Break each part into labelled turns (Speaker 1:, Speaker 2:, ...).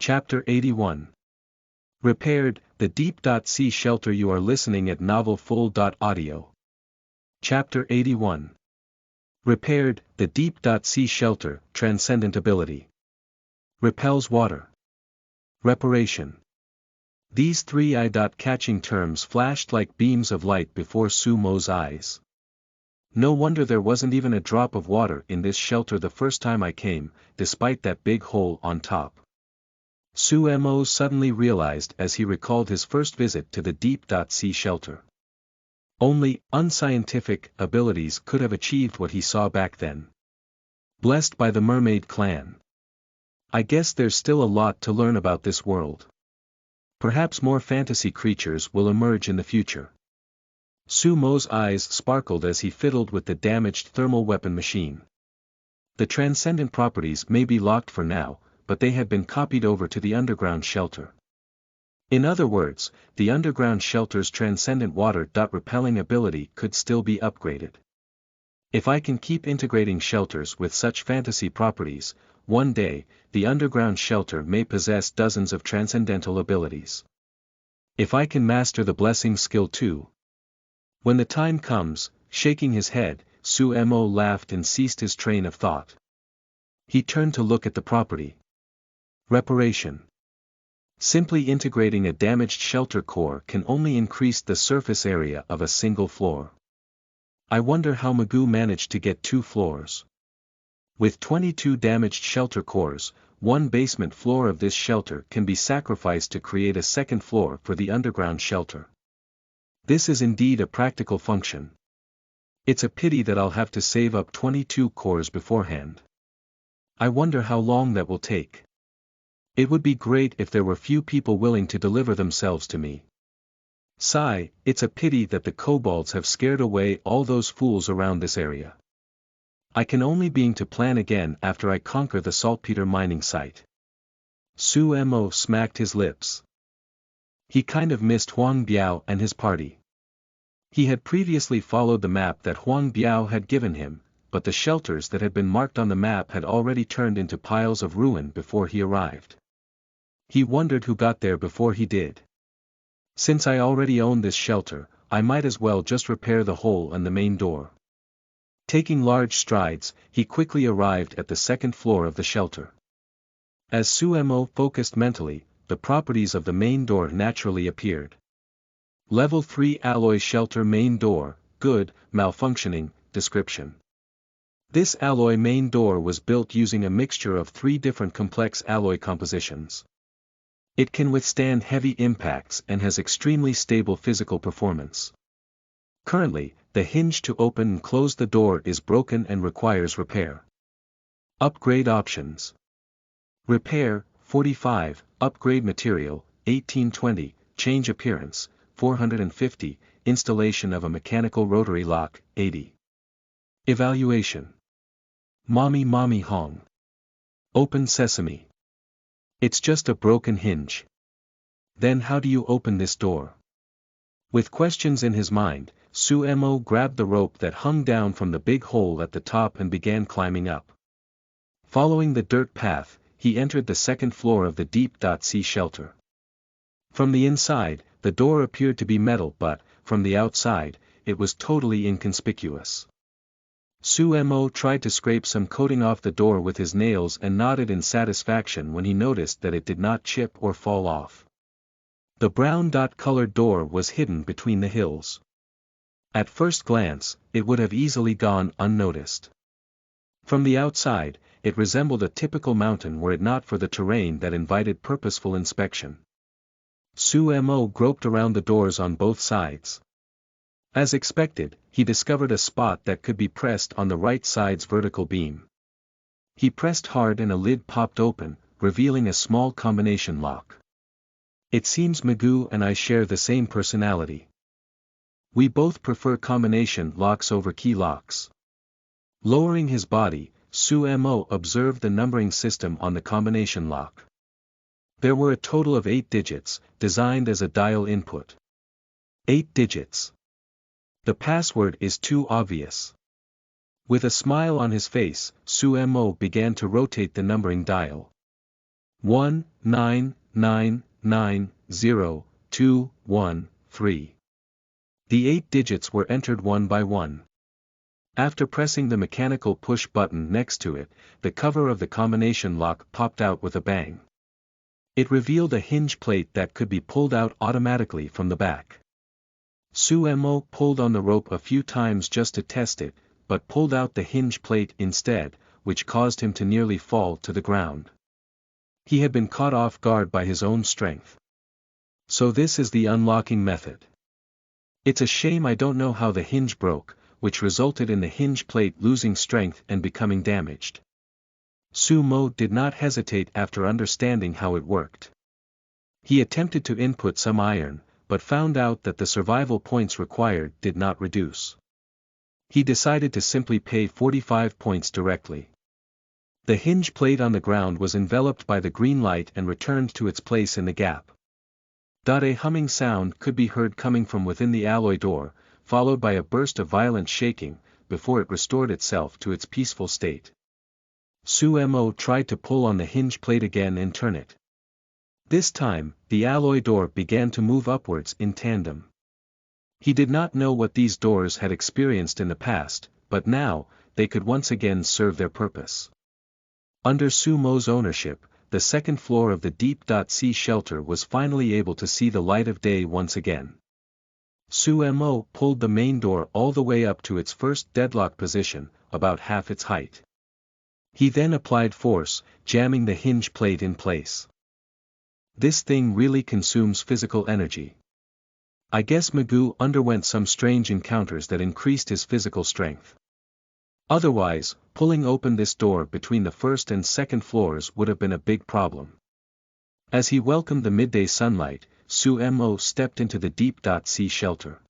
Speaker 1: Chapter 81. Repaired, the Deep.Sea Shelter. You are listening at Novel Full.audio. Chapter 81. Repaired, the Deep.Sea Shelter. Transcendent ability. Repels water. Reparation. These three eye-catching terms flashed like beams of light before Sumo's eyes. No wonder there wasn't even a drop of water in this shelter the first time I came, despite that big hole on top. Sumo suddenly realized as he recalled his first visit to the Deep.Sea Shelter. Only unscientific abilities could have achieved what he saw back then. Blessed by the Mermaid Clan. I guess there's still a lot to learn about this world. Perhaps more fantasy creatures will emerge in the future. Sumo's eyes sparkled as he fiddled with the damaged thermal weapon machine. The transcendent properties may be locked for now, but they had been copied over to the underground shelter. In other words, the underground shelter's transcendent water-repelling ability could still be upgraded. If I can keep integrating shelters with such fantasy properties, one day, the underground shelter may possess dozens of transcendental abilities. If I can master the blessing skill too. When the time comes, shaking his head, Sumo laughed and ceased his train of thought. He turned to look at the property. Reparation. Simply integrating a damaged shelter core can only increase the surface area of a single floor. I wonder how Magoo managed to get 2 floors. With 22 damaged shelter cores, one basement floor of this shelter can be sacrificed to create a second floor for the underground shelter. This is indeed a practical function. It's a pity that I'll have to save up 22 cores beforehand. I wonder how long that will take. It would be great if there were few people willing to deliver themselves to me. Sigh, it's a pity that the kobolds have scared away all those fools around this area. I can only begin to plan again after I conquer the saltpeter mining site. Sumo smacked his lips. He kind of missed Huang Biao and his party. He had previously followed the map that Huang Biao had given him, but the shelters that had been marked on the map had already turned into piles of ruin before he arrived. He wondered who got there before he did. Since I already own this shelter, I might as well just repair the hole in the main door. Taking large strides, he quickly arrived at the second floor of the shelter. As Sumo focused mentally, the properties of the main door naturally appeared. Level 3 alloy shelter main door, good, malfunctioning, description. This alloy main door was built using a mixture of 3 different complex alloy compositions. It can withstand heavy impacts and has extremely stable physical performance. Currently, the hinge to open and close the door is broken and requires repair. Upgrade options. Repair, 45, upgrade material, 1820, change appearance, 450, installation of a mechanical rotary lock, 80. Evaluation. Mommy Hong. Open sesame. It's just a broken hinge. Then how do you open this door? With questions in his mind, Sumo grabbed the rope that hung down from the big hole at the top and began climbing up. Following the dirt path, he entered the second floor of the Deep.Sea Shelter. From the inside, the door appeared to be metal, but, from the outside, it was totally inconspicuous. Sumo tried to scrape some coating off the door with his nails and nodded in satisfaction when he noticed that it did not chip or fall off. The brown-colored door was hidden between the hills. At first glance, it would have easily gone unnoticed. From the outside, it resembled a typical mountain were it not for the terrain that invited purposeful inspection. Sumo groped around the doors on both sides. As expected, he discovered a spot that could be pressed on the right side's vertical beam. He pressed hard and a lid popped open, revealing a small combination lock. It seems Magoo and I share the same personality. We both prefer combination locks over key locks. Lowering his body, Sumo observed the numbering system on the combination lock. There were a total of 8 digits, designed as a dial input. 8 digits. The password is too obvious. With a smile on his face, Sumo began to rotate the numbering dial. 199902113. The 8 digits were entered one by one. After pressing the mechanical push button next to it, the cover of the combination lock popped out with a bang. It revealed a hinge plate that could be pulled out automatically from the back. Suemo pulled on the rope a few times just to test it, but pulled out the hinge plate instead, which caused him to nearly fall to the ground. He had been caught off guard by his own strength. So this is the unlocking method. It's a shame I don't know how the hinge broke, which resulted in the hinge plate losing strength and becoming damaged. Sumo did not hesitate after understanding how it worked. He attempted to input some iron, but found out that the survival points required did not reduce. He decided to simply pay 45 points directly. The hinge plate on the ground was enveloped by the green light and returned to its place in the gap. A humming sound could be heard coming from within the alloy door, followed by a burst of violent shaking, before it restored itself to its peaceful state. Suemo tried to pull on the hinge plate again and turn it. This time, the alloy door began to move upwards in tandem. He did not know what these doors had experienced in the past, but now, they could once again serve their purpose. Under Sumo's ownership, the second floor of the Deep.Sea shelter was finally able to see the light of day once again. Suemo pulled the main door all the way up to its first deadlock position, about half its height. He then applied force, jamming the hinge plate in place. This thing really consumes physical energy. I guess Magoo underwent some strange encounters that increased his physical strength. Otherwise, pulling open this door between the first and second floors would have been a big problem. As he welcomed the midday sunlight, Suemo stepped into the Deep.Sea shelter.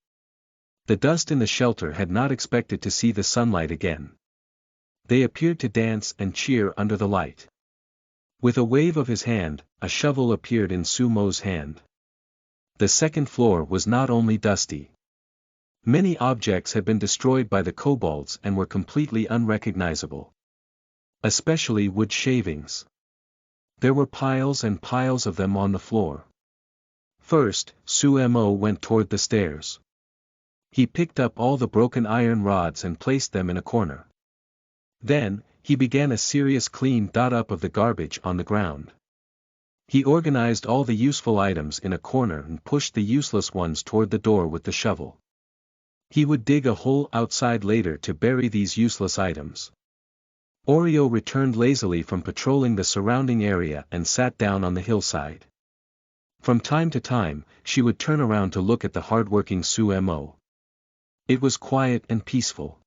Speaker 1: The dust in the shelter had not expected to see the sunlight again. They appeared to dance and cheer under the light. With a wave of his hand, a shovel appeared in Sumo's hand. The second floor was not only dusty. Many objects had been destroyed by the kobolds and were completely unrecognizable. Especially wood shavings. There were piles and piles of them on the floor. First, Suemo went toward the stairs. He picked up all the broken iron rods and placed them in a corner. Then, he began a serious clean up of the garbage on the ground. He organized all the useful items in a corner and pushed the useless ones toward the door with the shovel. He would dig a hole outside later to bury these useless items. Oreo returned lazily from patrolling the surrounding area and sat down on the hillside. From time to time, she would turn around to look at the hardworking Suemo. It was quiet and peaceful.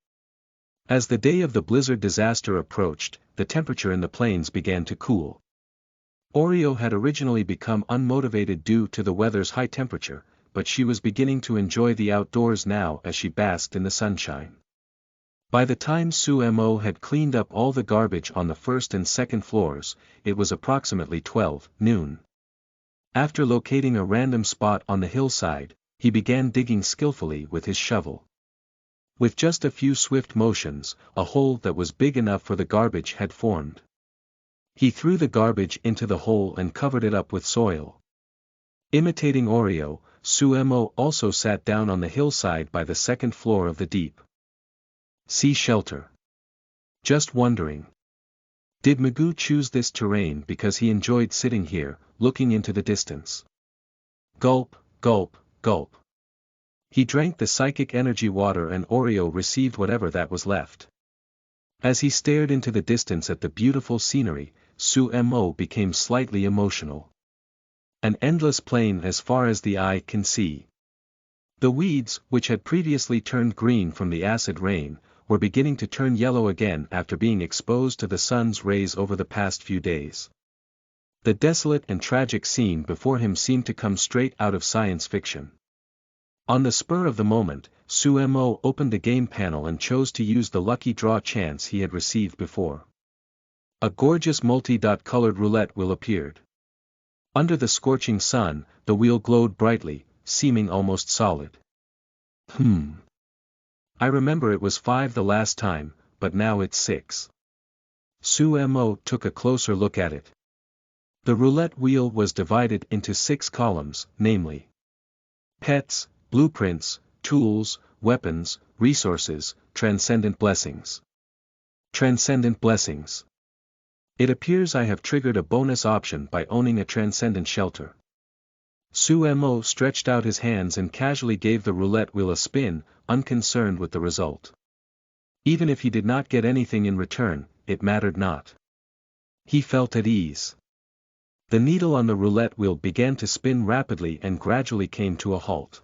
Speaker 1: As the day of the blizzard disaster approached, the temperature in the plains began to cool. Oreo had originally become unmotivated due to the weather's high temperature, but she was beginning to enjoy the outdoors now as she basked in the sunshine. By the time Suemo had cleaned up all the garbage on the first and second floors, it was approximately 12 noon. After locating a random spot on the hillside, he began digging skillfully with his shovel. With just a few swift motions, a hole that was big enough for the garbage had formed. He threw the garbage into the hole and covered it up with soil. Imitating Oreo, Suemo also sat down on the hillside by the second floor of the Deep.Sea shelter. Just wondering. Did Magoo choose this terrain because he enjoyed sitting here, looking into the distance? Gulp, gulp, gulp. He drank the psychic energy water and Oreo received whatever that was left. As he stared into the distance at the beautiful scenery, Suemo became slightly emotional. An endless plain as far as the eye can see. The weeds, which had previously turned green from the acid rain, were beginning to turn yellow again after being exposed to the sun's rays over the past few days. The desolate and tragic scene before him seemed to come straight out of science fiction. On the spur of the moment, Suemo opened the game panel and chose to use the lucky draw chance he had received before. A gorgeous multi-colored roulette wheel appeared. Under the scorching sun, the wheel glowed brightly, seeming almost solid. I remember it was 5 the last time, but now it's 6. Suemo took a closer look at it. The roulette wheel was divided into 6 columns, namely: pets, blueprints, tools, weapons, resources, transcendent blessings. Transcendent blessings. It appears I have triggered a bonus option by owning a transcendent shelter. Sumo stretched out his hands and casually gave the roulette wheel a spin, unconcerned with the result. Even if he did not get anything in return, it mattered not. He felt at ease. The needle on the roulette wheel began to spin rapidly and gradually came to a halt.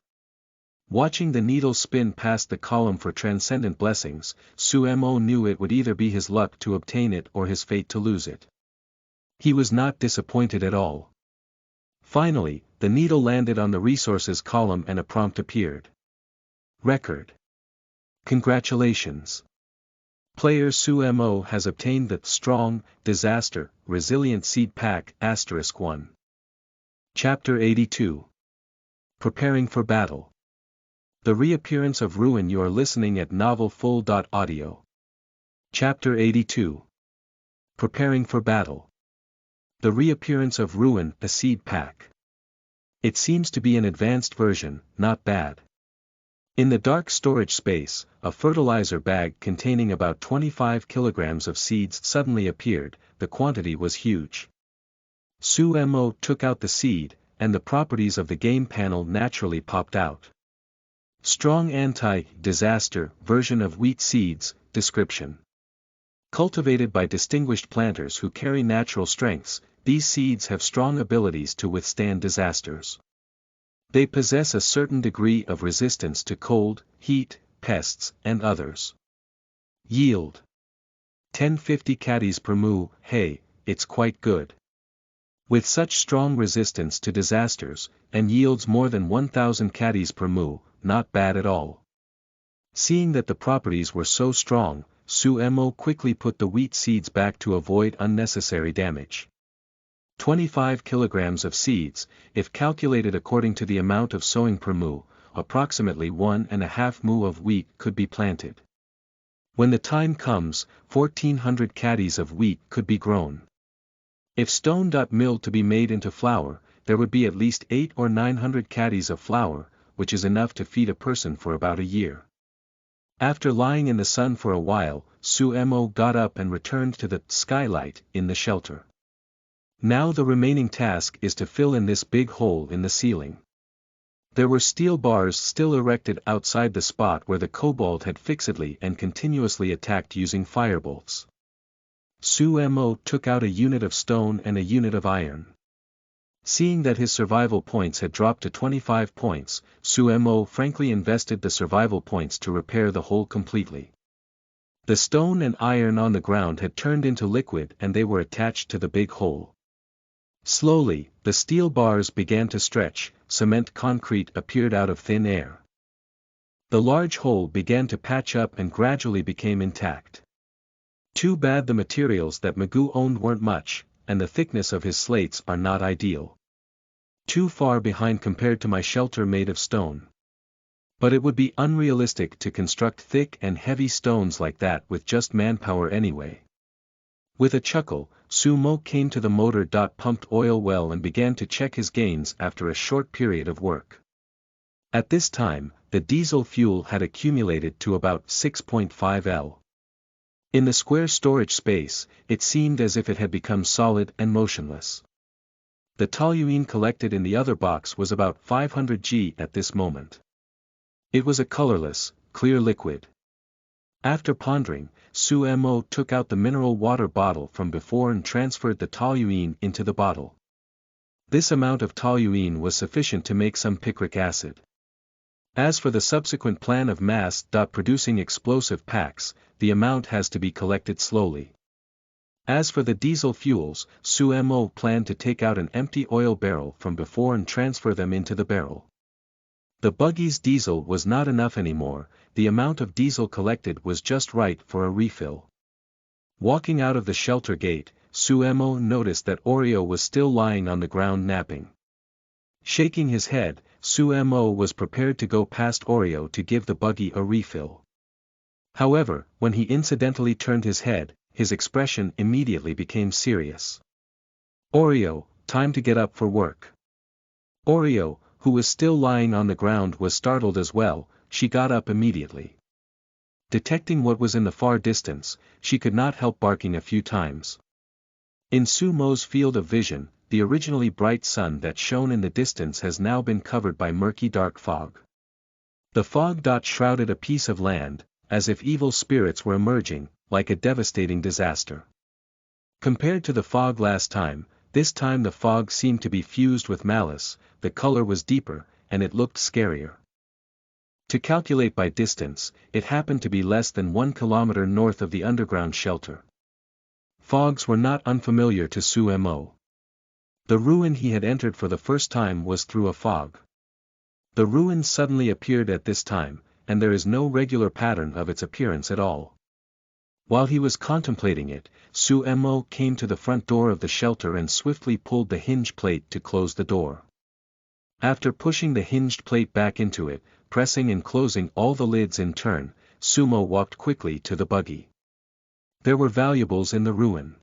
Speaker 1: Watching the needle spin past the column for transcendent blessings, Sumo knew it would either be his luck to obtain it or his fate to lose it. He was not disappointed at all. Finally, the needle landed on the resources column and a prompt appeared. Record. Congratulations. Player Sumo has obtained the Strong, Disaster, Resilient Seed Pack *1. Chapter 82. Preparing for Battle. The Reappearance of Ruin. You are listening at novelfull.audio. Chapter 82. Preparing for Battle. The Reappearance of Ruin, a seed pack. It seems to be an advanced version, not bad. In the dark storage space, a fertilizer bag containing about 25 kilograms of seeds suddenly appeared. The quantity was huge. Sumo took out the seed, and the properties of the game panel naturally popped out. Strong anti-disaster version of wheat seeds. Description. Cultivated by distinguished planters who carry natural strengths, these seeds have strong abilities to withstand disasters. They possess a certain degree of resistance to cold, heat, pests, and others. Yield. 1050 caddies per moo. Hey, it's quite good. With such strong resistance to disasters, and yields more than 1000 caddies per moo, not bad at all. Seeing that the properties were so strong, Sumo quickly put the wheat seeds back to avoid unnecessary damage. 25 kilograms of seeds, if calculated according to the amount of sowing per moo, approximately 1.5 moo of wheat could be planted. When the time comes, 1400 caddies of wheat could be grown. If milled to be made into flour, there would be at least 800 or 900 caddies of flour, which is enough to feed a person for about a year. After lying in the sun for a while, Sumo got up and returned to the skylight in the shelter. Now the remaining task is to fill in this big hole in the ceiling. There were steel bars still erected outside the spot where the kobold had fixedly and continuously attacked using firebolts. Sumo took out a unit of stone and a unit of iron. Seeing that his survival points had dropped to 25 points, Sumo frankly invested the survival points to repair the hole completely. The stone and iron on the ground had turned into liquid and they were attached to the big hole. Slowly, the steel bars began to stretch, cement concrete appeared out of thin air. The large hole began to patch up and gradually became intact. Too bad the materials that Magoo owned weren't much, and the thickness of his slates are not ideal. Too far behind compared to my shelter made of stone. But it would be unrealistic to construct thick and heavy stones like that with just manpower anyway. With a chuckle, Sumo came to the motor-pumped oil well and began to check his gains after a short period of work. At this time, the diesel fuel had accumulated to about 6.5 L. In the square storage space, it seemed as if it had become solid and motionless. The toluene collected in the other box was about 500 G at this moment. It was a colorless, clear liquid. After pondering, Sumo took out the mineral water bottle from before and transferred the toluene into the bottle. This amount of toluene was sufficient to make some picric acid. As for the subsequent plan of mass-producing explosive packs, the amount has to be collected slowly. As for the diesel fuels, Sumo planned to take out an empty oil barrel from before and transfer them into the barrel. The buggy's diesel was not enough anymore, the amount of diesel collected was just right for a refill. Walking out of the shelter gate, Sumo noticed that Oreo was still lying on the ground napping. Shaking his head, Sumo was prepared to go past Oreo to give the buggy a refill. However, when he incidentally turned his head, his expression immediately became serious. Oreo, time to get up for work. Oreo, who was still lying on the ground, was startled as well. She got up immediately. Detecting what was in the far distance, she could not help barking a few times. In Sumo's field of vision, the originally bright sun that shone in the distance has now been covered by murky dark fog. The fog shrouded a piece of land, as if evil spirits were emerging, like a devastating disaster. Compared to the fog last time, this time the fog seemed to be fused with malice, the color was deeper, and it looked scarier. To calculate by distance, it happened to be less than 1 kilometer north of the underground shelter. Fogs were not unfamiliar to Sumo. The ruin he had entered for the first time was through a fog. The ruin suddenly appeared at this time, and there is no regular pattern of its appearance at all. While he was contemplating it, Sumo came to the front door of the shelter and swiftly pulled the hinge plate to close the door. After pushing the hinged plate back into it, pressing and closing all the lids in turn, Sumo walked quickly to the buggy. There were valuables in the ruin.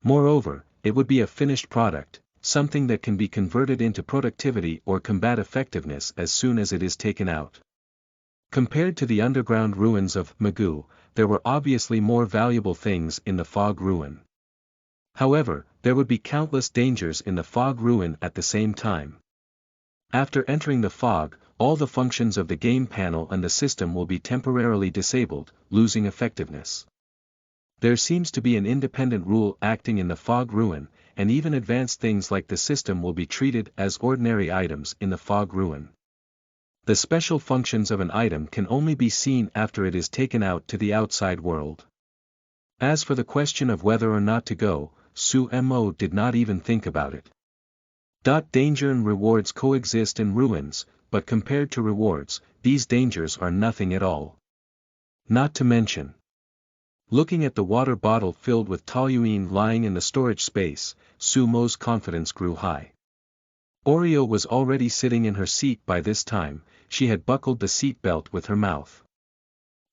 Speaker 1: Moreover, it would be a finished product, something that can be converted into productivity or combat effectiveness as soon as it is taken out. Compared to the underground ruins of Magoo, there were obviously more valuable things in the fog ruin. However, there would be countless dangers in the fog ruin at the same time. After entering the fog, all the functions of the game panel and the system will be temporarily disabled, losing effectiveness. There seems to be an independent rule acting in the fog ruin, and even advanced things like the system will be treated as ordinary items in the fog ruin. The special functions of an item can only be seen after it is taken out to the outside world. As for the question of whether or not to go, Sumo did not even think about it. Danger and rewards coexist in ruins, but compared to rewards, these dangers are nothing at all. Not to mention. Looking at the water bottle filled with toluene lying in the storage space, Sumo's confidence grew high. Oreo was already sitting in her seat by this time. She had buckled the seatbelt with her mouth.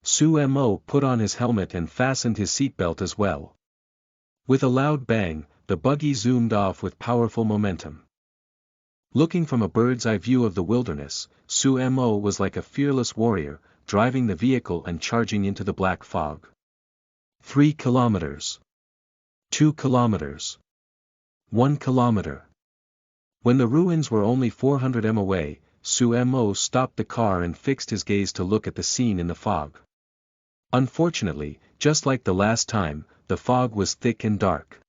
Speaker 1: Sumo put on his helmet and fastened his seatbelt as well. With a loud bang, the buggy zoomed off with powerful momentum. Looking from a bird's-eye view of the wilderness, Sumo was like a fearless warrior, driving the vehicle and charging into the black fog. 3 kilometers. 2 kilometers. 1 kilometer. When the ruins were only 400 m away, Sumo stopped the car and fixed his gaze to look at the scene in the fog. Unfortunately, just like the last time, the fog was thick and dark.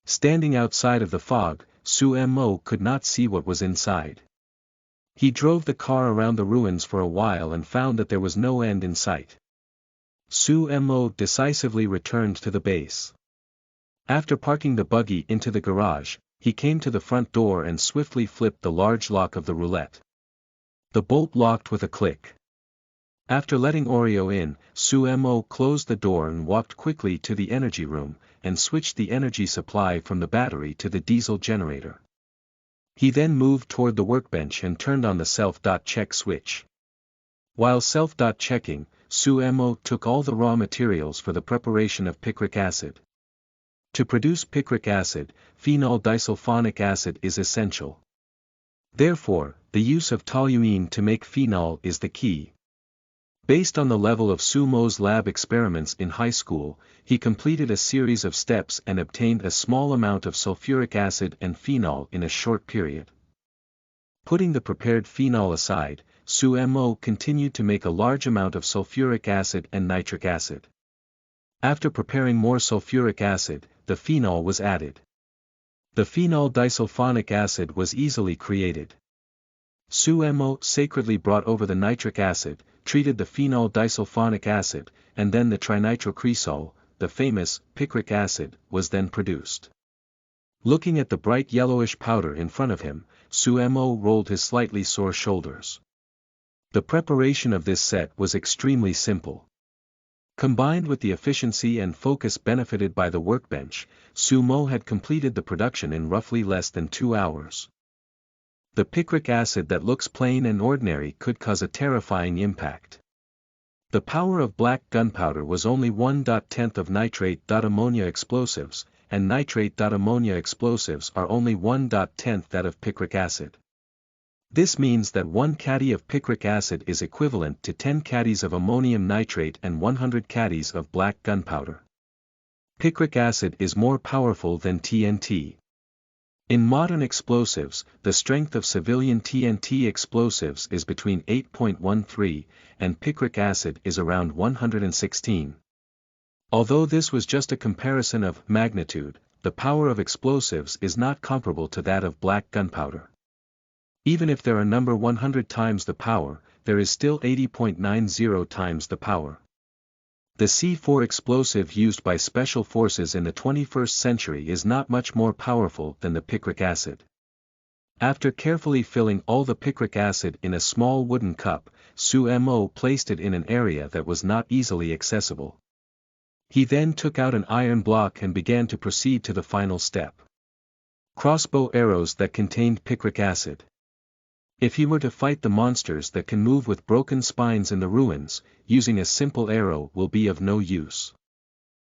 Speaker 1: Standing outside of the fog, Sumo could not see what was inside. He drove the car around the ruins for a while and found that there was no end in sight. Sumo decisively returned to the base. After parking the buggy into the garage, he came to the front door and swiftly flipped the large lock of the roulette. The bolt locked with a click. After letting Oreo in, Sumo closed the door and walked quickly to the energy room, and switched the energy supply from the battery to the diesel generator. He then moved toward the workbench and turned on the self-check switch. While self-checking, Sumo took all the raw materials for the preparation of picric acid. To produce picric acid, phenol disulfonic acid is essential. Therefore, the use of toluene to make phenol is the key. Based on the level of Sumo's lab experiments in high school, he completed a series of steps and obtained a small amount of sulfuric acid and phenol in a short period. Putting the prepared phenol aside, Sumo continued to make a large amount of sulfuric acid and nitric acid. After preparing more sulfuric acid, the phenol was added. The phenol disulfonic acid was easily created. Sumo sacredly brought over the nitric acid, treated the phenol disulfonic acid, and then the trinitrocresol, the famous picric acid, was then produced. Looking at the bright yellowish powder in front of him, Sumo rolled his slightly sore shoulders. The preparation of this set was extremely simple. Combined with the efficiency and focus benefited by the workbench, Sumo had completed the production in roughly less than 2 hours. The picric acid that looks plain and ordinary could cause a terrifying impact. The power of black gunpowder was only 1/10 of nitrate. Ammonia explosives, and nitrate. Ammonia explosives are only 1/10 that of picric acid. This means that 1 caddy of picric acid is equivalent to 10 caddies of ammonium nitrate and 100 caddies of black gunpowder. Picric acid is more powerful than TNT. In modern explosives, the strength of civilian TNT explosives is between 8.13, and picric acid is around 116. Although this was just a comparison of magnitude, the power of explosives is not comparable to that of black gunpowder. Even if there are number 100 times the power, there is still 80.90 times the power. The C4 explosive used by special forces in the 21st century is not much more powerful than the picric acid. After carefully filling all the picric acid in a small wooden cup, Su-Mo placed it in an area that was not easily accessible. He then took out an iron block and began to proceed to the final step. Crossbow arrows that contained picric acid. If he were to fight the monsters that can move with broken spines in the ruins, using a simple arrow will be of no use.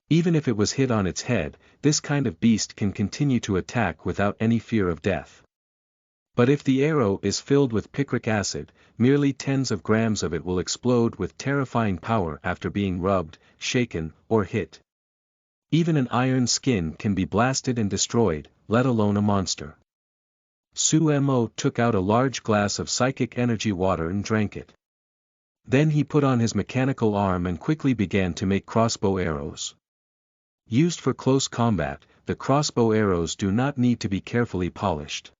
Speaker 1: Even if it was hit on its head, this kind of beast can continue to attack without any fear of death. But if the arrow is filled with picric acid, merely tens of grams of it will explode with terrifying power after being rubbed, shaken, or hit. Even an iron skin can be blasted and destroyed, let alone a monster. Su-Mo took out a large glass of psychic energy water and drank it. Then he put on his mechanical arm and quickly began to make crossbow arrows. Used for close combat, the crossbow arrows do not need to be carefully polished.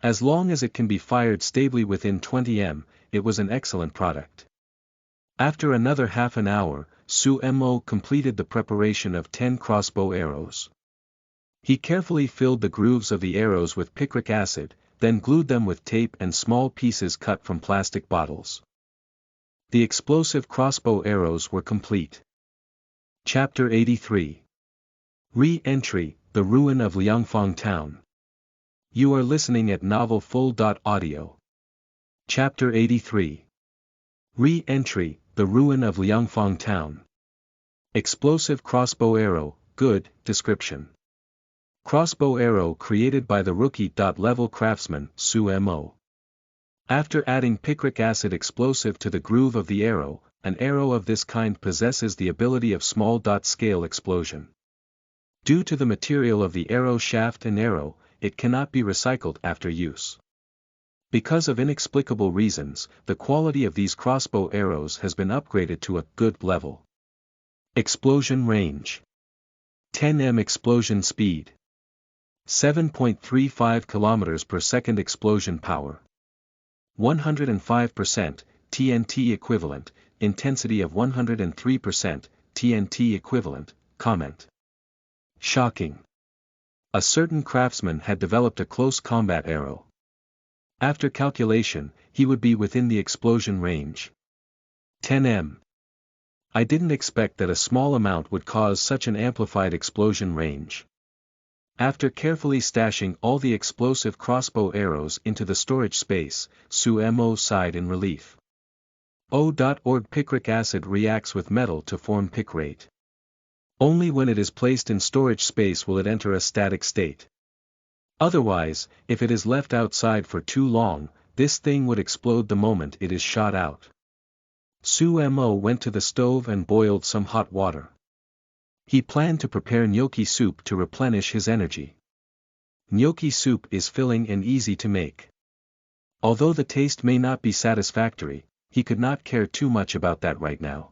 Speaker 1: As long as it can be fired stably within 20 m, it was an excellent product. After another half an hour, Su-Mo completed the preparation of 10 crossbow arrows. He carefully filled the grooves of the arrows with picric acid, then glued them with tape and small pieces cut from plastic bottles. The explosive crossbow arrows were complete. Chapter 83. Re-entry, the ruin of Liangfang Town. You are listening at novelfull.audio. Chapter 83. Re-entry, the ruin of Liangfang Town. Explosive crossbow arrow, good, description. Crossbow arrow created by the rookie-level craftsman, Su-Mo. After adding picric acid explosive to the groove of the arrow, an arrow of this kind possesses the ability of small-scale explosion. Due to the material of the arrow shaft and arrow, it cannot be recycled after use. Because of inexplicable reasons, the quality of these crossbow arrows has been upgraded to a good level. Explosion range. 10 m explosion speed. 7.35 km per second explosion power. 105% TNT equivalent, intensity of 103% TNT equivalent, comment. Shocking. A certain craftsman had developed a close combat arrow. After calculation, he would be within the explosion range. 10 m. I didn't expect that a small amount would cause such an amplified explosion range. After carefully stashing all the explosive crossbow arrows into the storage space, Su-Mo sighed in relief. O.Org picric acid reacts with metal to form picrate. Only when it is placed in storage space will it enter a static state. Otherwise, if it is left outside for too long, this thing would explode the moment it is shot out. Su-Mo went to the stove and boiled some hot water. He planned to prepare gnocchi soup to replenish his energy. Gnocchi soup is filling and easy to make. Although the taste may not be satisfactory, he could not care too much about that right now.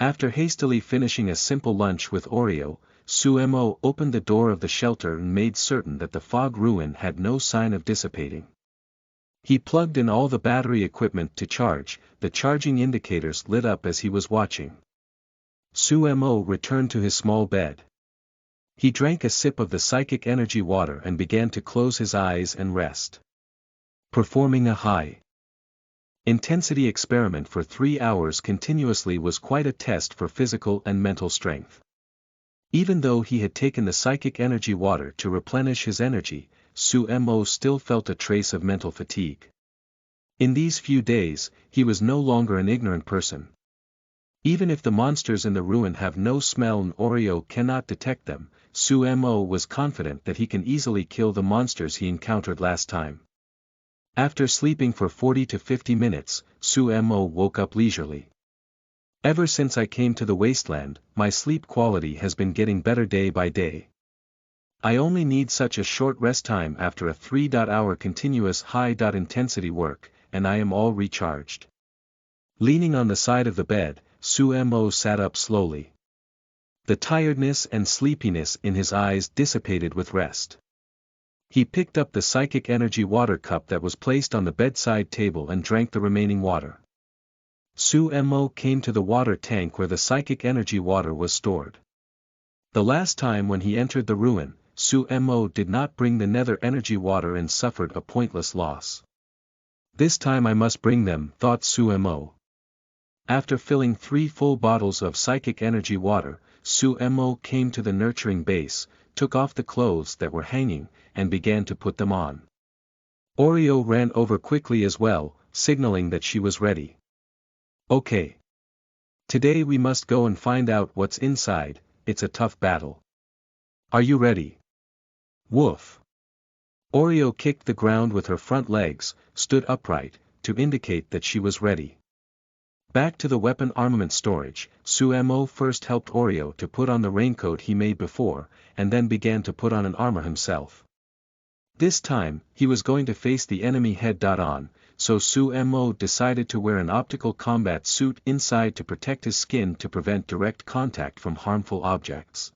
Speaker 1: After hastily finishing a simple lunch with Oreo, Su-Mo opened the door of the shelter and made certain that the fog ruin had no sign of dissipating. He plugged in all the battery equipment to charge, the charging indicators lit up as he was watching. Su-Mo returned to his small bed. He drank a sip of the psychic energy water and began to close his eyes and rest. Performing a high intensity experiment for 3 hours continuously was quite a test for physical and mental strength. Even though he had taken the psychic energy water to replenish his energy, Su-Mo still felt a trace of mental fatigue. In these few days, he was no longer an ignorant person. Even if the monsters in the ruin have no smell and Oreo cannot detect them, Sumo was confident that he can easily kill the monsters he encountered last time. After sleeping for 40 to 50 minutes, Sumo woke up leisurely. Ever since I came to the wasteland, my sleep quality has been getting better day by day. I only need such a short rest time after a 3-hour continuous high-intensity work, and I am all recharged. Leaning on the side of the bed, Sumo sat up slowly. The tiredness and sleepiness in his eyes dissipated with rest. He picked up the psychic energy water cup that was placed on the bedside table and drank the remaining water. Sumo came to the water tank where the psychic energy water was stored. The last time when he entered the ruin, Sumo did not bring the nether energy water and suffered a pointless loss. This time I must bring them, thought Sumo. After filling 3 full bottles of psychic energy water, Sumo came to the nurturing base, took off the clothes that were hanging, and began to put them on. Oreo ran over quickly as well, signaling that she was ready. Okay. Today we must go and find out what's inside, it's a tough battle. Are you ready? Woof. Oreo kicked the ground with her front legs, stood upright, to indicate that she was ready. Back to the weapon armament storage, Sumo first helped Oreo to put on the raincoat he made before, and then began to put on an armor himself. This time, he was going to face the enemy head-on, so Sumo decided to wear an optical combat suit inside to protect his skin to prevent direct contact from harmful objects.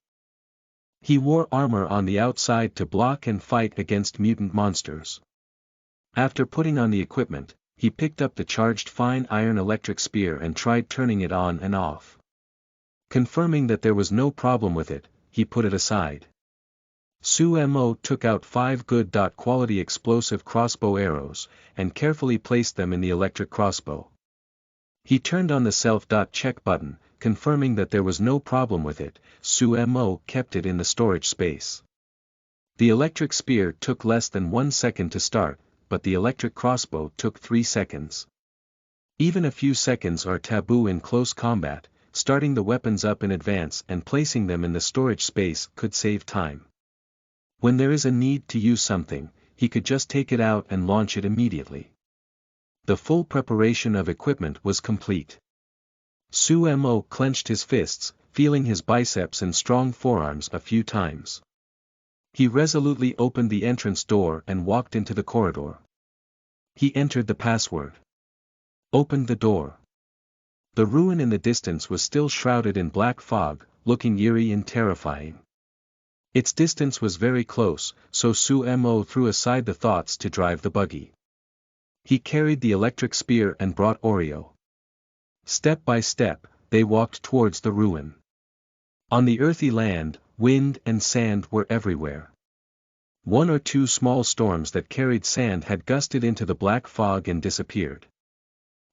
Speaker 1: He wore armor on the outside to block and fight against mutant monsters. After putting on the equipment, he picked up the charged fine iron electric spear and tried turning it on and off. Confirming that there was no problem with it, he put it aside. Sumo took out 5 good quality explosive crossbow arrows, and carefully placed them in the electric crossbow. He turned on the self-check button, confirming that there was no problem with it. Sumo kept it in the storage space. The electric spear took less than 1 second to start, but the electric crossbow took 3 seconds. Even a few seconds are taboo in close combat, starting the weapons up in advance and placing them in the storage space could save time. When there is a need to use something, he could just take it out and launch it immediately. The full preparation of equipment was complete. Sumo clenched his fists, feeling his biceps and strong forearms a few times. He resolutely opened the entrance door and walked into the corridor. He entered the password. Opened the door. The ruin in the distance was still shrouded in black fog, looking eerie and terrifying. Its distance was very close, so Sumo threw aside the thoughts to drive the buggy. He carried the electric spear and brought Oreo. Step by step, they walked towards the ruin. On the earthy land, wind and sand were everywhere. 1 or 2 small storms that carried sand had gusted into the black fog and disappeared.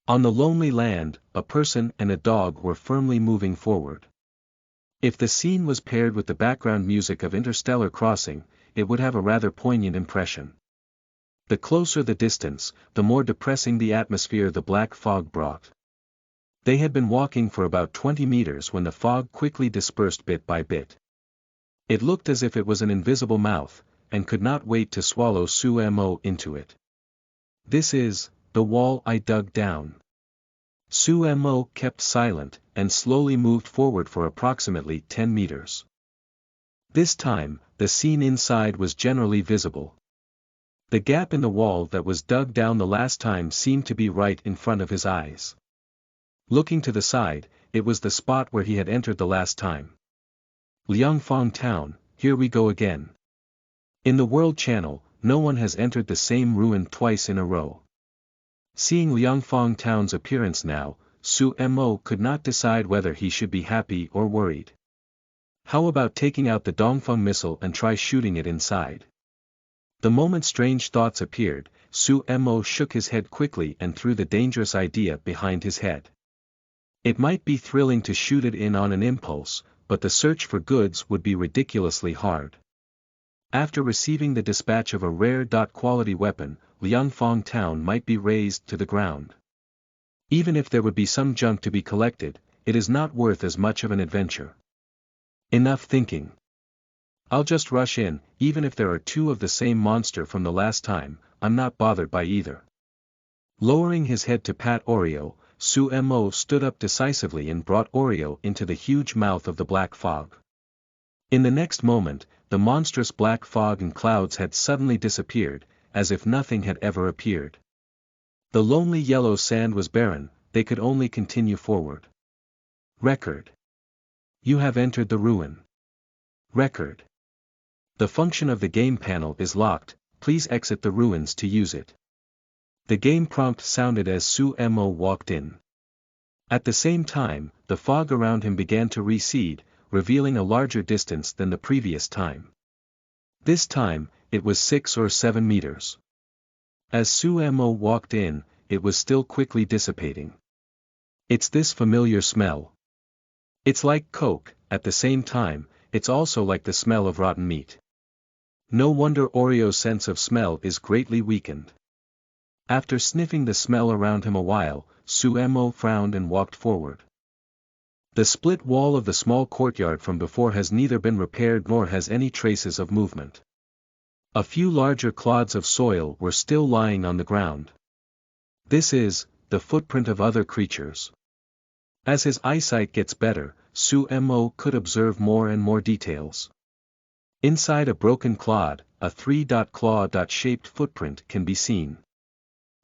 Speaker 1: On the lonely land, a person and a dog were firmly moving forward. If the scene was paired with the background music of Interstellar Crossing, it would have a rather poignant impression. The closer the distance, the more depressing the atmosphere the black fog brought. They had been walking for about 20 meters when the fog quickly dispersed bit by bit. It looked as if it was an invisible mouth, and could not wait to swallow Sumo into it. This is the wall I dug down. Sumo kept silent, and slowly moved forward for approximately 10 meters. This time, the scene inside was generally visible. The gap in the wall that was dug down the last time seemed to be right in front of his eyes. Looking to the side, it was the spot where he had entered the last time. Liangfang Town, here we go again. In the World Channel, no one has entered the same ruin twice in a row. Seeing Liangfang Town's appearance now, Sumo could not decide whether he should be happy or worried. How about taking out the Dongfeng missile and try shooting it inside? The moment strange thoughts appeared, Sumo shook his head quickly and threw the dangerous idea behind his head. It might be thrilling to shoot it in on an impulse, but the search for goods would be ridiculously hard. After receiving the dispatch of a rare quality weapon, Liangfang Town might be razed to the ground. Even if there would be some junk to be collected, it is not worth as much of an adventure. Enough thinking. I'll just rush in, even if there are two of the same monster from the last time, I'm not bothered by either. Lowering his head to pat Oreo, Sumo stood up decisively and brought Oreo into the huge mouth of the black fog. In the next moment, the monstrous black fog and clouds had suddenly disappeared, as if nothing had ever appeared. The lonely yellow sand was barren, they could only continue forward. Record. You have entered the ruin. Record. The function of the game panel is locked, please exit the ruins to use it. The game prompt sounded as Sumo walked in. At the same time, the fog around him began to recede, revealing a larger distance than the previous time. This time, it was 6 or 7 meters. As Sumo walked in, it was still quickly dissipating. It's this familiar smell. It's like Coke, at the same time, it's also like the smell of rotten meat. No wonder Oreo's sense of smell is greatly weakened. After sniffing the smell around him a while, Sumo frowned and walked forward. The split wall of the small courtyard from before has neither been repaired nor has any traces of movement. A few larger clods of soil were still lying on the ground. This is the footprint of other creatures. As his eyesight gets better, Sumo could observe more and more details. Inside a broken clod, a 3-claw-shaped footprint can be seen.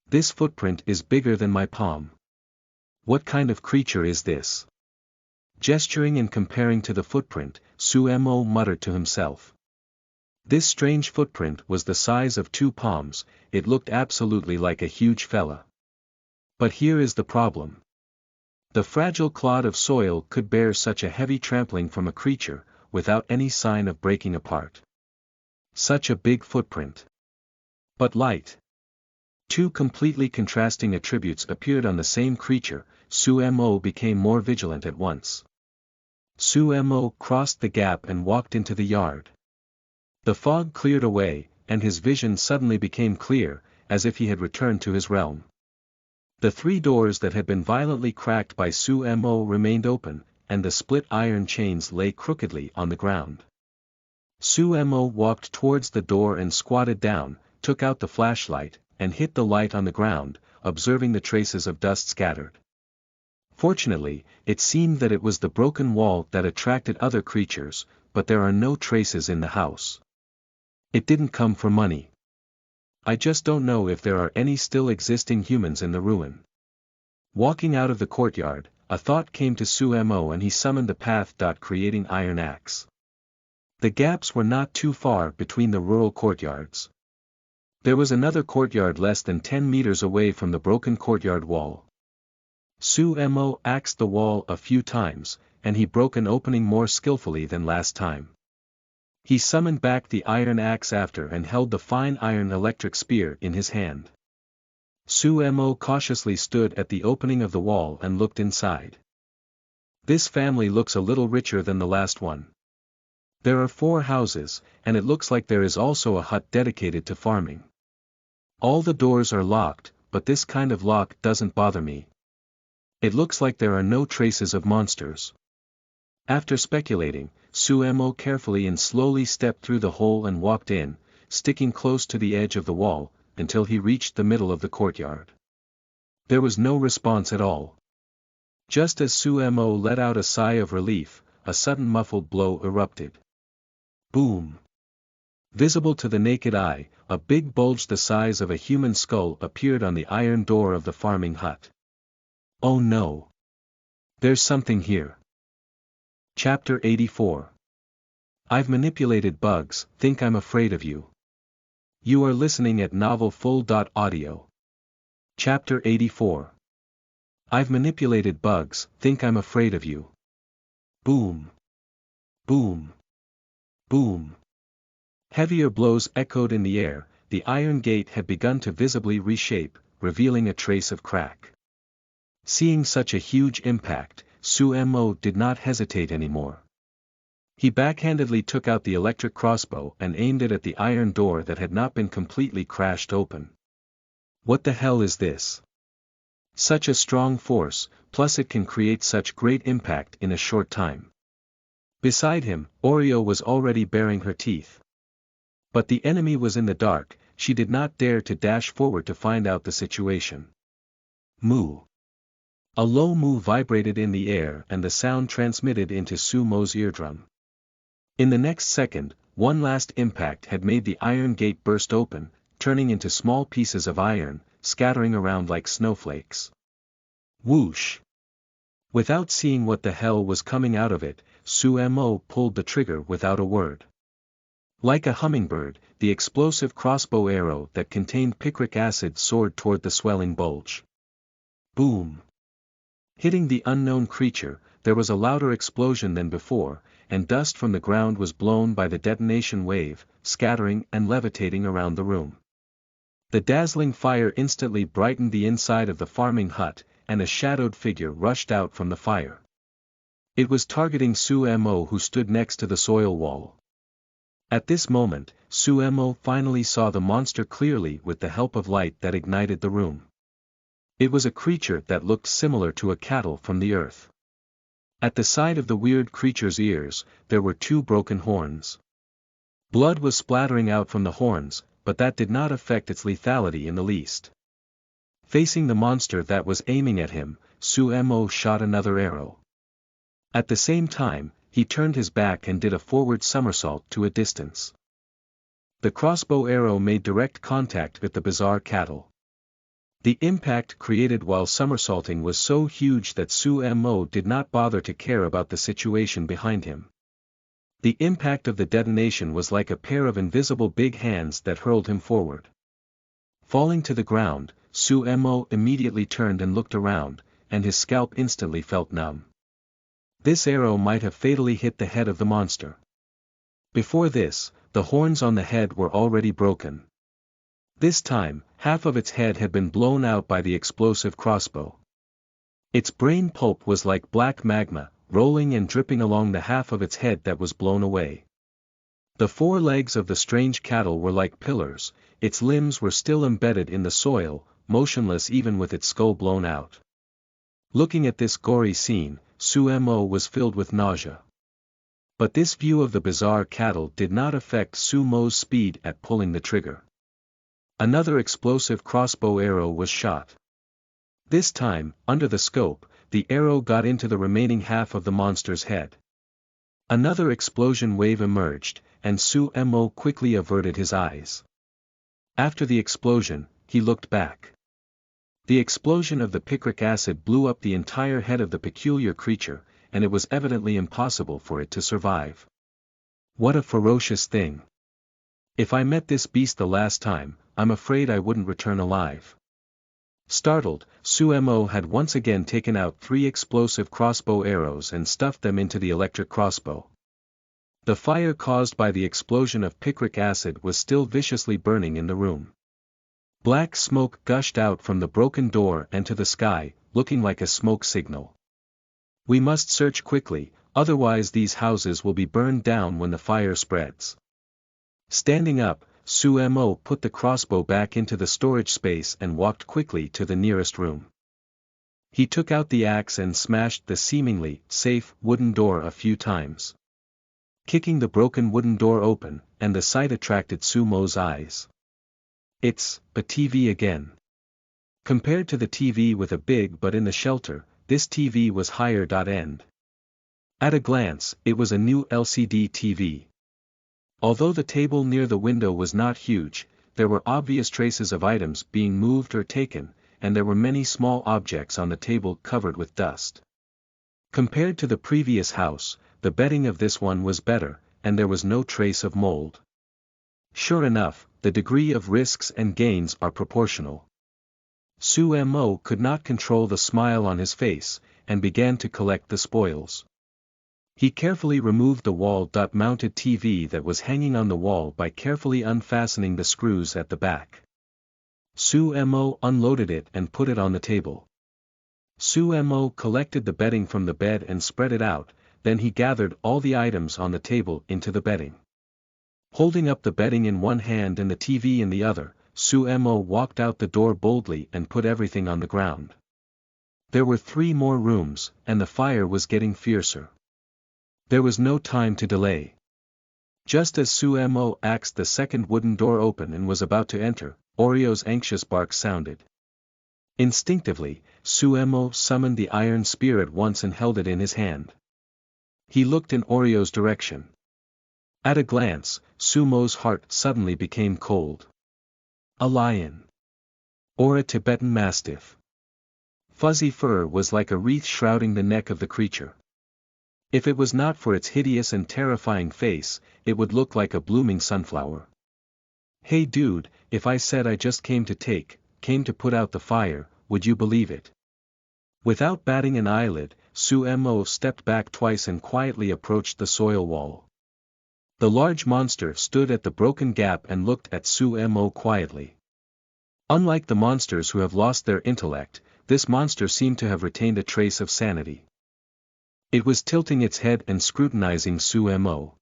Speaker 1: This footprint is bigger than my palm. What kind of creature is this? Gesturing and comparing to the footprint, Sumo muttered to himself. This strange footprint was the size of 2 palms, it looked absolutely like a huge fella. But here is the problem. The fragile clod of soil could bear such a heavy trampling from a creature, without any sign of breaking apart. Such a big footprint. But light. 2 completely contrasting attributes appeared on the same creature, Sumo became more vigilant at once. Sumo crossed the gap and walked into the yard. The fog cleared away, and his vision suddenly became clear, as if he had returned to his realm. The 3 doors that had been violently cracked by Sumo remained open, and the split iron chains lay crookedly on the ground. Sumo walked towards the door and squatted down, took out the flashlight, and hit the light on the ground, observing the traces of dust scattered. Fortunately, it seemed that it was the broken wall that attracted other creatures, but there are no traces in the house. It didn't come for money. I just don't know if there are any still existing humans in the ruin. Walking out of the courtyard, a thought came to Sumo and he summoned the path. Creating iron axe. The gaps were not too far between the rural courtyards. There was another courtyard less than 10 meters away from the broken courtyard wall. Sumo axed the wall a few times, and he broke an opening more skillfully than last time. He summoned back the iron axe after and held the fine iron electric spear in his hand. Sumo cautiously stood at the opening of the wall and looked inside. This family looks a little richer than the last one. There are 4 houses, and it looks like there is also a hut dedicated to farming. All the doors are locked, but this kind of lock doesn't bother me. It looks like there are no traces of monsters. After speculating, Sumo carefully and slowly stepped through the hole and walked in, sticking close to the edge of the wall, until he reached the middle of the courtyard. There was no response at all. Just as Sumo let out a sigh of relief, a sudden muffled blow erupted. Boom! Visible to the naked eye, a big bulge the size of a human skull appeared on the iron door of the farming hut. Oh no! There's something here. Chapter 84. I've manipulated bugs, think I'm afraid of you. You are listening at novelfull.audio. Chapter 84. I've manipulated bugs, think I'm afraid of you. Boom. Boom. Boom. Heavier blows echoed in the air, the iron gate had begun to visibly reshape, revealing a trace of crack. Seeing such a huge impact, Sumo did not hesitate anymore. He backhandedly took out the electric crossbow and aimed it at the iron door that had not been completely crashed open. What the hell is this? Such a strong force, plus it can create such great impact in a short time. Beside him, Oreo was already baring her teeth. But the enemy was in the dark, she did not dare to dash forward to find out the situation. Moo. A low moo vibrated in the air and the sound transmitted into Sumo's eardrum. In the next second, one last impact had made the iron gate burst open, turning into small pieces of iron, scattering around like snowflakes. Whoosh! Without seeing what the hell was coming out of it, Sumo pulled the trigger without a word. Like a hummingbird, the explosive crossbow arrow that contained picric acid soared toward the swelling bulge. Boom! Hitting the unknown creature, there was a louder explosion than before, and dust from the ground was blown by the detonation wave, scattering and levitating around the room. The dazzling fire instantly brightened the inside of the farming hut, and a shadowed figure rushed out from the fire. It was targeting Sumo, who stood next to the soil wall. At this moment, Sumo finally saw the monster clearly with the help of light that ignited the room. It was a creature that looked similar to a cattle from the earth. At the side of the weird creature's ears, there were two broken horns. Blood was splattering out from the horns, but that did not affect its lethality in the least. Facing the monster that was aiming at him, Sumo shot another arrow. At the same time, he turned his back and did a forward somersault to a distance. The crossbow arrow made direct contact with the bizarre cattle. The impact created while somersaulting was so huge that Sumo did not bother to care about the situation behind him. The impact of the detonation was like a pair of invisible big hands that hurled him forward. Falling to the ground, Sumo immediately turned and looked around, and his scalp instantly felt numb. This arrow might have fatally hit the head of the monster. Before this, the horns on the head were already broken. This time, half of its head had been blown out by the explosive crossbow. Its brain pulp was like black magma, rolling and dripping along the half of its head that was blown away. The four legs of the strange cattle were like pillars, its limbs were still embedded in the soil, motionless even with its skull blown out. Looking at this gory scene, Sumo was filled with nausea. But this view of the bizarre cattle did not affect Sumo's speed at pulling the trigger. Another explosive crossbow arrow was shot. This time, under the scope, the arrow got into the remaining half of the monster's head. Another explosion wave emerged, and Sumo quickly averted his eyes. After the explosion, he looked back. The explosion of the picric acid blew up the entire head of the peculiar creature, and it was evidently impossible for it to survive. What a ferocious thing! If I met this beast the last time, I'm afraid I wouldn't return alive. Startled, Sumo had once again taken out 3 explosive crossbow arrows and stuffed them into the electric crossbow. The fire caused by the explosion of picric acid was still viciously burning in the room. Black smoke gushed out from the broken door and to the sky, looking like a smoke signal. We must search quickly, otherwise these houses will be burned down when the fire spreads. Standing up, Sumo put the crossbow back into the storage space and walked quickly to the nearest room. He took out the axe and smashed the seemingly safe wooden door a few times. Kicking the broken wooden door open, and the sight attracted Sumo's eyes. It's a TV again. Compared to the TV with a big but in the shelter, this TV was higher. End. At a glance, it was a new LCD TV. Although the table near the window was not huge, there were obvious traces of items being moved or taken, and there were many small objects on the table covered with dust. Compared to the previous house, the bedding of this one was better, and there was no trace of mold. Sure enough, the degree of risks and gains are proportional. Sumo could not control the smile on his face, and began to collect the spoils. He carefully removed the wall-mounted TV that was hanging on the wall by carefully unfastening the screws at the back. Sumo unloaded it and put it on the table. Sumo collected the bedding from the bed and spread it out, then he gathered all the items on the table into the bedding. Holding up the bedding in one hand and the TV in the other, Sumo walked out the door boldly and put everything on the ground. There were 3 more rooms, and the fire was getting fiercer. There was no time to delay. Just as Sumo axed the second wooden door open and was about to enter, Oreo's anxious bark sounded. Instinctively, Sumo summoned the iron spear at once and held it in his hand. He looked in Oreo's direction. At a glance, Sumo's heart suddenly became cold. A lion. Or a Tibetan mastiff. Fuzzy fur was like a wreath shrouding the neck of the creature. If it was not for its hideous and terrifying face, it would look like a blooming sunflower. Hey dude, if I said I just came to put out the fire, would you believe it? Without batting an eyelid, Sumo stepped back twice and quietly approached the soil wall. The large monster stood at the broken gap and looked at Sumo quietly. Unlike the monsters who have lost their intellect, this monster seemed to have retained a trace of sanity. It was tilting its head and scrutinizing Sumo.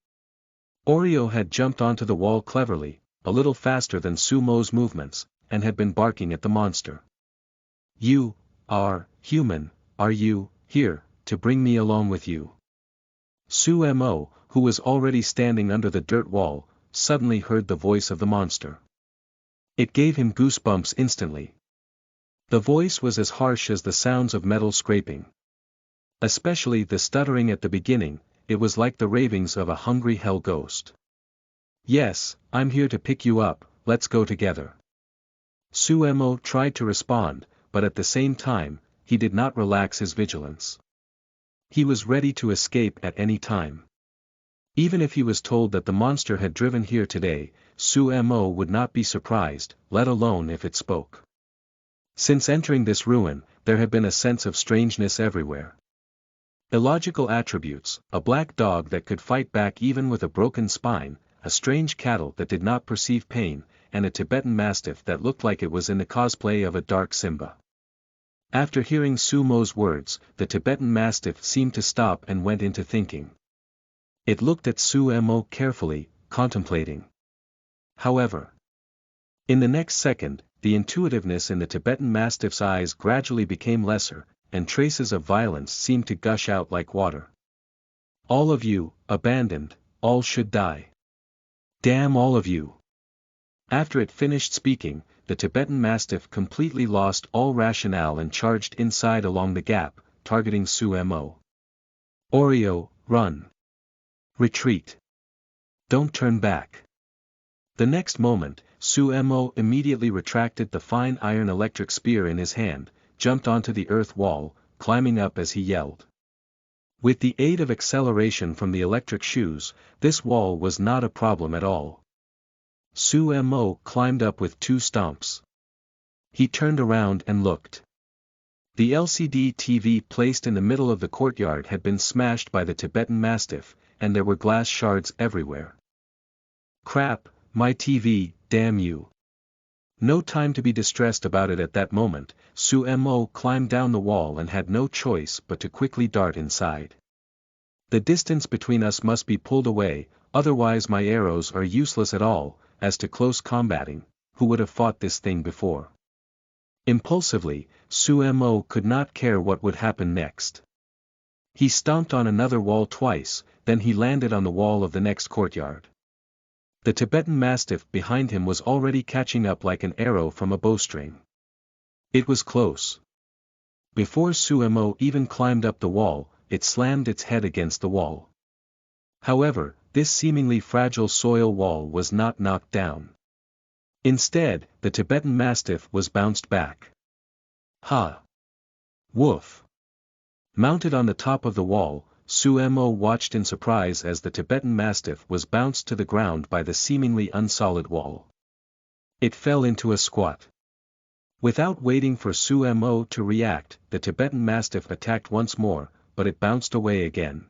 Speaker 1: Oreo had jumped onto the wall cleverly, a little faster than Sumo's movements, and had been barking at the monster. You are human, are you here to bring me along with you? Sumo, who was already standing under the dirt wall, suddenly heard the voice of the monster. It gave him goosebumps instantly. The voice was as harsh as the sounds of metal scraping. Especially the stuttering at the beginning, it was like the ravings of a hungry hell ghost. Yes, I'm here to pick you up, let's go together. Sumo tried to respond, but at the same time, he did not relax his vigilance. He was ready to escape at any time. Even if he was told that the monster had driven here today, Sumo would not be surprised, let alone if it spoke. Since entering this ruin, there had been a sense of strangeness everywhere. Illogical attributes, a black dog that could fight back even with a broken spine, a strange cattle that did not perceive pain, and a Tibetan mastiff that looked like it was in the cosplay of a dark Simba. After hearing Sumo's words, the Tibetan mastiff seemed to stop and went into thinking. It looked at Sumo carefully, contemplating. However, in the next second, the intuitiveness in the Tibetan mastiff's eyes gradually became lesser, and traces of violence seemed to gush out like water. All of you, abandoned, all should die. Damn all of you. After it finished speaking, the Tibetan mastiff completely lost all rationale and charged inside along the gap, targeting Sumo. Oreo, run. Retreat. Don't turn back. The next moment, Sumo immediately retracted the fine iron electric spear in his hand, jumped onto the earth wall, climbing up as he yelled. With the aid of acceleration from the electric shoes, this wall was not a problem at all. Sumo climbed up with 2 stomps. He turned around and looked. The LCD TV placed in the middle of the courtyard had been smashed by the Tibetan mastiff, and there were glass shards everywhere. Crap, my TV, damn you. No time to be distressed about it at that moment, Sumo climbed down the wall and had no choice but to quickly dart inside. The distance between us must be pulled away, otherwise my arrows are useless at all. As to close combating, who would have fought this thing before? Impulsively, Sumo could not care what would happen next. He stomped on another wall twice, then he landed on the wall of the next courtyard. The Tibetan mastiff behind him was already catching up like an arrow from a bowstring. It was close. Before Sumo even climbed up the wall, it slammed its head against the wall. However, this seemingly fragile soil wall was not knocked down. Instead, the Tibetan mastiff was bounced back. Ha! Woof! Mounted on the top of the wall, Sumo watched in surprise as the Tibetan mastiff was bounced to the ground by the seemingly unsolid wall. It fell into a squat. Without waiting for Sumo to react, the Tibetan mastiff attacked once more, but it bounced away again.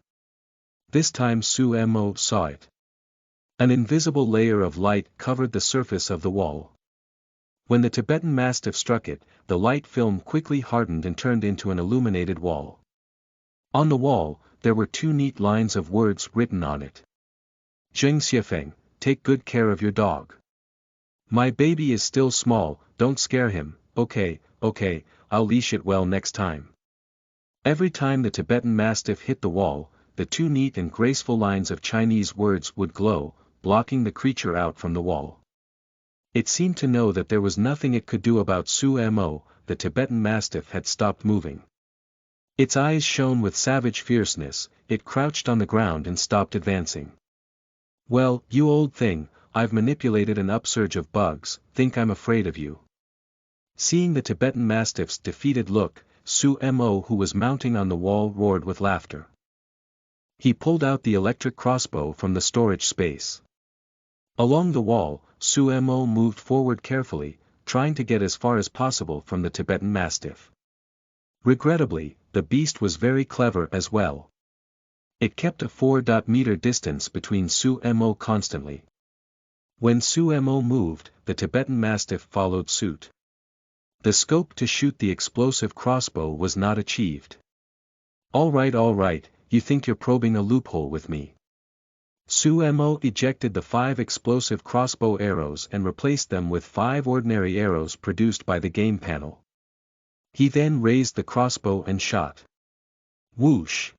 Speaker 1: This time Sumo saw it. An invisible layer of light covered the surface of the wall. When the Tibetan mastiff struck it, the light film quickly hardened and turned into an illuminated wall. On the wall, there were 2 neat lines of words written on it. Zheng Xiefeng, take good care of your dog. My baby is still small, don't scare him, okay, I'll leash it well next time. Every time the Tibetan Mastiff hit the wall, the two neat and graceful lines of Chinese words would glow, blocking the creature out from the wall. It seemed to know that there was nothing it could do about Sumo. The Tibetan Mastiff had stopped moving. Its eyes shone with savage fierceness, it crouched on the ground and stopped advancing. "Well, you old thing, I've manipulated an upsurge of bugs, think I'm afraid of you." Seeing the Tibetan Mastiff's defeated look, Sumo, who was mounting on the wall, roared with laughter. He pulled out the electric crossbow from the storage space. Along the wall, Sumo moved forward carefully, trying to get as far as possible from the Tibetan Mastiff. Regrettably, the beast was very clever as well. It kept a 4-meter distance between Sumo constantly. When Sumo moved, the Tibetan Mastiff followed suit. The scope to shoot the explosive crossbow was not achieved. All right, you think you're probing a loophole with me." Sumo ejected the 5 explosive crossbow arrows and replaced them with 5 ordinary arrows produced by the game panel. He then raised the crossbow and shot. Whoosh!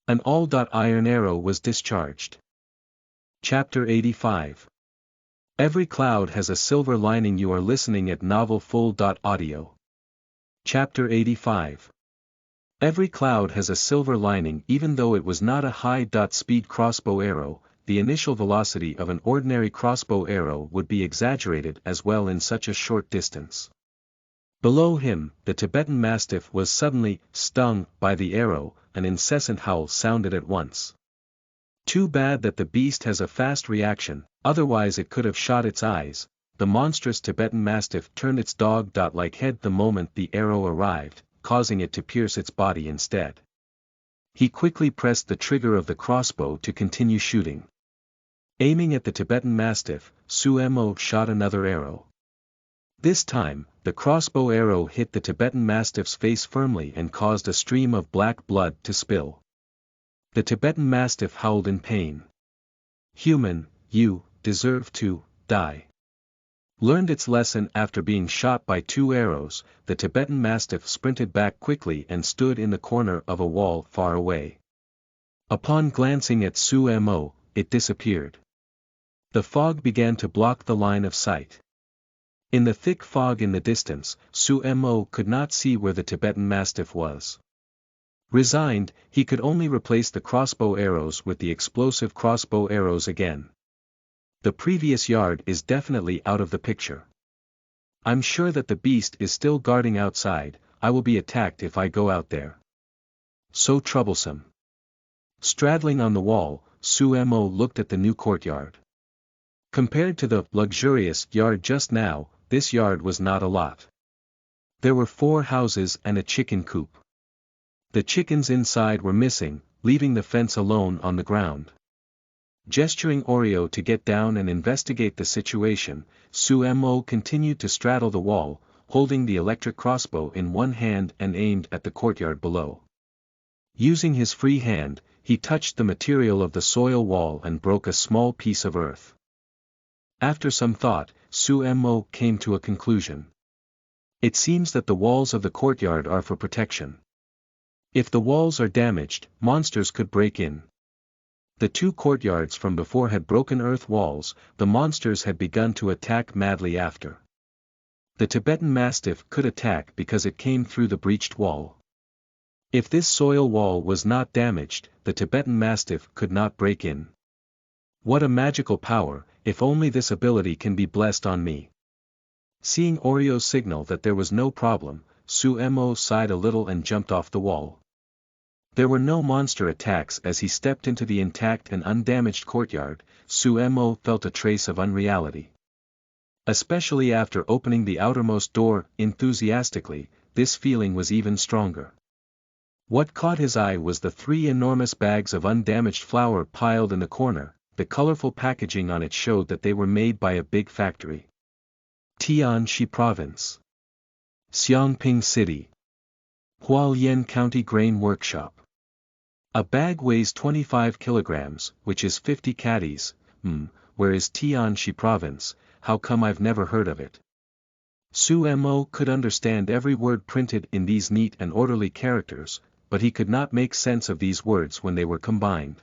Speaker 1: An all-iron arrow was discharged. Chapter 85. Every cloud has a silver lining. You are listening at novelfull.audio. Chapter 85. Every cloud has a silver lining. Even though it was not a high-speed crossbow arrow, the initial velocity of an ordinary crossbow arrow would be exaggerated as well in such a short distance. Below him, the Tibetan Mastiff was suddenly stung by the arrow. An incessant howl sounded at once. Too bad that the beast has a fast reaction, otherwise it could have shot its eyes. The monstrous Tibetan Mastiff turned its dog-like head the moment the arrow arrived, causing it to pierce its body instead. He quickly pressed the trigger of the crossbow to continue shooting. Aiming at the Tibetan Mastiff, Sumo shot another arrow. This time, the crossbow arrow hit the Tibetan Mastiff's face firmly and caused a stream of black blood to spill. The Tibetan Mastiff howled in pain. "Human, you deserve to die." Learned its lesson after being shot by 2 arrows, the Tibetan Mastiff sprinted back quickly and stood in the corner of a wall far away. Upon glancing at Sumo, it disappeared. The fog began to block the line of sight. In the thick fog in the distance, Sumo could not see where the Tibetan Mastiff was. Resigned, he could only replace the crossbow arrows with the explosive crossbow arrows again. The previous yard is definitely out of the picture. I'm sure that the beast is still guarding outside. I will be attacked if I go out there. So troublesome. Straddling on the wall, Sumo looked at the new courtyard. Compared to the luxurious yard just now, this yard was not a lot. There were 4 houses and a chicken coop. The chickens inside were missing, leaving the fence alone on the ground. Gesturing Oreo to get down and investigate the situation, Sumo continued to straddle the wall, holding the electric crossbow in one hand and aimed at the courtyard below. Using his free hand, he touched the material of the soil wall and broke a small piece of earth. After some thought, Sumo came to a conclusion. It seems that the walls of the courtyard are for protection. If the walls are damaged, monsters could break in. The 2 courtyards from before had broken earth walls. The monsters had begun to attack madly after. The Tibetan Mastiff could attack because it came through the breached wall. If this soil wall was not damaged, the Tibetan Mastiff could not break in. What a magical power! If only this ability can be blessed on me. Seeing Oreo's signal that there was no problem, Sumo sighed a little and jumped off the wall. There were no monster attacks as he stepped into the intact and undamaged courtyard. Sumo felt a trace of unreality. Especially after opening the outermost door enthusiastically, this feeling was even stronger. What caught his eye was the 3 enormous bags of undamaged flour piled in the corner. The colorful packaging on it showed that they were made by a big factory. Tianxi Province. Xiangping City. Hualien County Grain Workshop. A bag weighs 25 kilograms, which is 50 caddies. Where is Tianxi Province? How come I've never heard of it? Sumo could understand every word printed in these neat and orderly characters. but he could not make sense of these words when they were combined.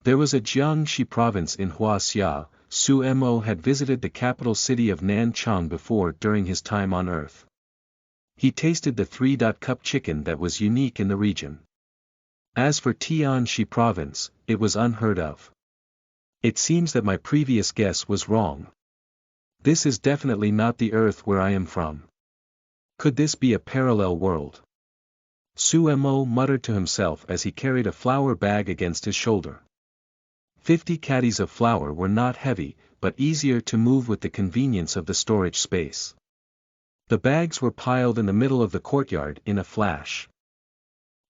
Speaker 1: There was a Jiangxi province in Huaxia. Su Mo had visited the capital city of Nanchang before during his time on Earth. He tasted the 3-cup chicken that was unique in the region. As for Tianxi province, it was unheard of. It seems that my previous guess was wrong. This is definitely not the Earth where I am from. Could this be a parallel world? Su Mo muttered to himself as he carried a flour bag against his shoulder. 50 caddies of flour were not heavy, but easier to move with the convenience of the storage space. The bags were piled in the middle of the courtyard in a flash.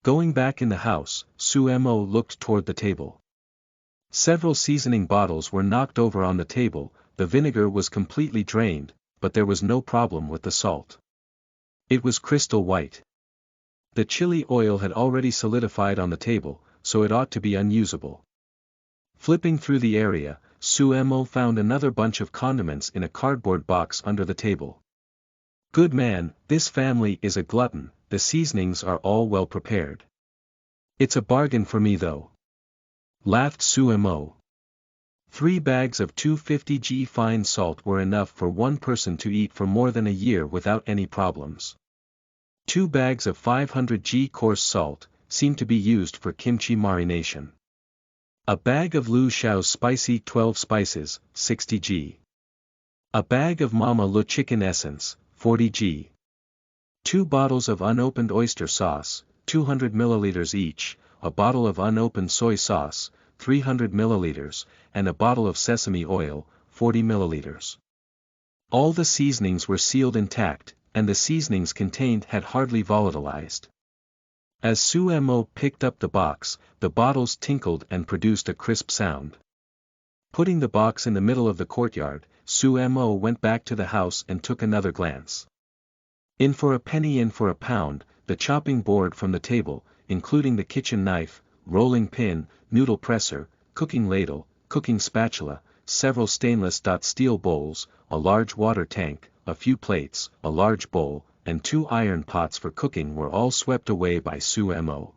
Speaker 1: Going back in the house, Su Mo looked toward the table. Several seasoning bottles were knocked over on the table, the vinegar was completely drained, but there was no problem with the salt. It was crystal white. The chili oil had already solidified on the table, so it ought to be unusable. Flipping through the area, Su Mo found another bunch of condiments in a cardboard box under the table. Good man, this family is a glutton, the seasonings are all well prepared. It's a bargain for me though. Laughed Su Mo. 3 bags of 250g fine salt were enough for one person to eat for more than a year without any problems. 2 bags of 500g coarse salt seemed to be used for kimchi marination. A bag of Lu Xiao's spicy 12 spices, 60g. A bag of Mama Lu chicken essence, 40g. 2 bottles of unopened oyster sauce, 200 milliliters each, a bottle of unopened soy sauce, 300 milliliters, and a bottle of sesame oil, 40 milliliters. All the seasonings were sealed intact, and the seasonings contained had hardly volatilized. As Su Mo picked up the box, the bottles tinkled and produced a crisp sound. Putting the box in the middle of the courtyard, Su Mo went back to the house and took another glance. In for a penny in for a pound, the chopping board from the table, including the kitchen knife, rolling pin, noodle presser, cooking ladle, cooking spatula, several stainless steel bowls, a large water tank, a few plates, a large bowl, and 2 iron pots for cooking were all swept away by Su Mo.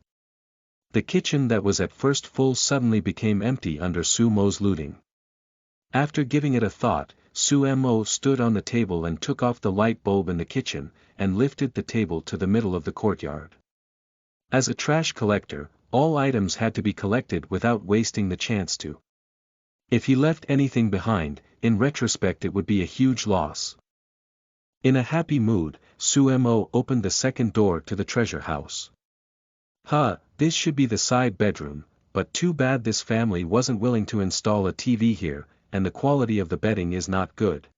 Speaker 1: The kitchen that was at first full suddenly became empty under Su Mo's looting. After giving it a thought, Su Mo stood on the table and took off the light bulb in the kitchen, and lifted the table to the middle of the courtyard. As a trash collector, all items had to be collected without wasting the chance to. If he left anything behind, in retrospect it would be a huge loss. In a happy mood, Su Mo opened the second door to the treasure house. This should be the side bedroom, but too bad this family wasn't willing to install a TV here, and the quality of the bedding is not good.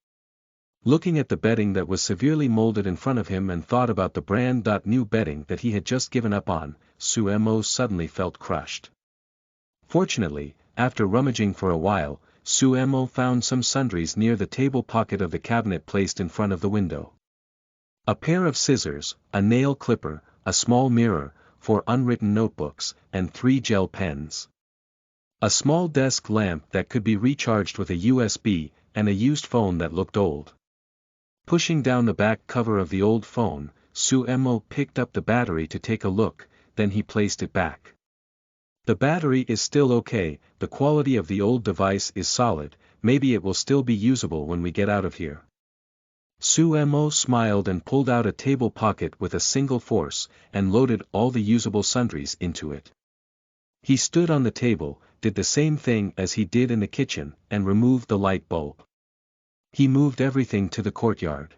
Speaker 1: Looking at the bedding that was severely molded in front of him and thought about the brand new bedding that he had just given up on, Su Mo suddenly felt crushed. Fortunately, after rummaging for a while, Su Mo found some sundries near the table pocket of the cabinet placed in front of the window. A pair of scissors, a nail clipper, a small mirror, 4 unwritten notebooks, and 3 gel pens. A small desk lamp that could be recharged with a USB, and a used phone that looked old. Pushing down the back cover of the old phone, Su Mo picked up the battery to take a look, then he placed it back. The battery is still okay, the quality of the old device is solid, maybe it will still be usable when we get out of here. Su Mo smiled and pulled out a table pocket with a single force, and loaded all the usable sundries into it. He stood on the table, did the same thing as he did in the kitchen, and removed the light bulb. He moved everything to the courtyard.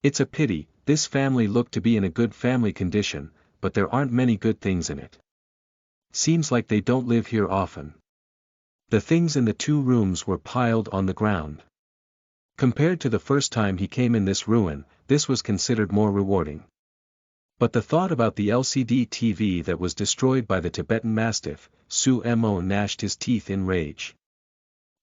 Speaker 1: It's a pity, this family looked to be in a good family condition, but there aren't many good things in it. Seems like they don't live here often. The things in the 2 rooms were piled on the ground. Compared to the first time he came in this ruin, this was considered more rewarding. But the thought about the LCD TV that was destroyed by the Tibetan Mastiff, Su Mo gnashed his teeth in rage.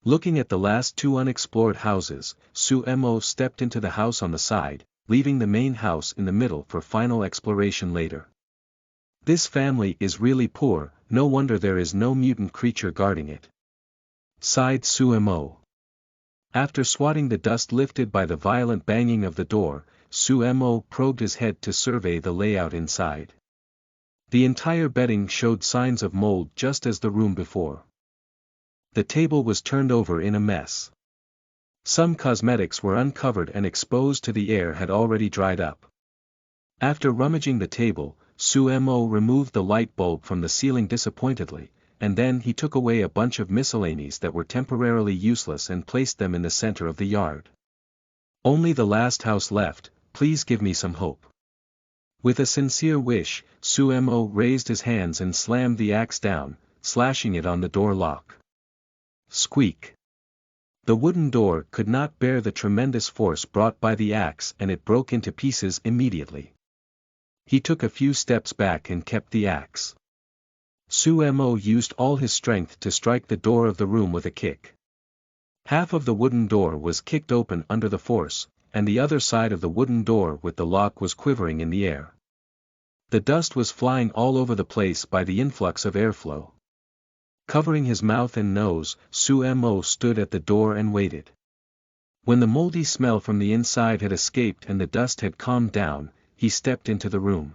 Speaker 1: Looking at the last 2 unexplored houses, Su Mo stepped into the house on the side, leaving the main house in the middle for final exploration later. This family is really poor, no wonder there is no mutant creature guarding it. Sighed Su Mo. After swatting the dust lifted by the violent banging of the door, Su Mo probed his head to survey the layout inside. The entire bedding showed signs of mold just as the room before. The table was turned over in a mess. Some cosmetics were uncovered and exposed to the air had already dried up. After rummaging the table, Sumo removed the light bulb from the ceiling disappointedly, and then he took away a bunch of miscellanies that were temporarily useless and placed them in the center of the yard. Only the last house left, please give me some hope. With a sincere wish, Sumo raised his hands and slammed the axe down, slashing it on the door lock. Squeak. The wooden door could not bear the tremendous force brought by the axe and it broke into pieces immediately. He took a few steps back and kept the axe. Sumo used all his strength to strike the door of the room with a kick. Half of the wooden door was kicked open under the force, and the other side of the wooden door with the lock was quivering in the air. The dust was flying all over the place by the influx of airflow. Covering his mouth and nose, Sumo stood at the door and waited. When the moldy smell from the inside had escaped and the dust had calmed down, he stepped into the room.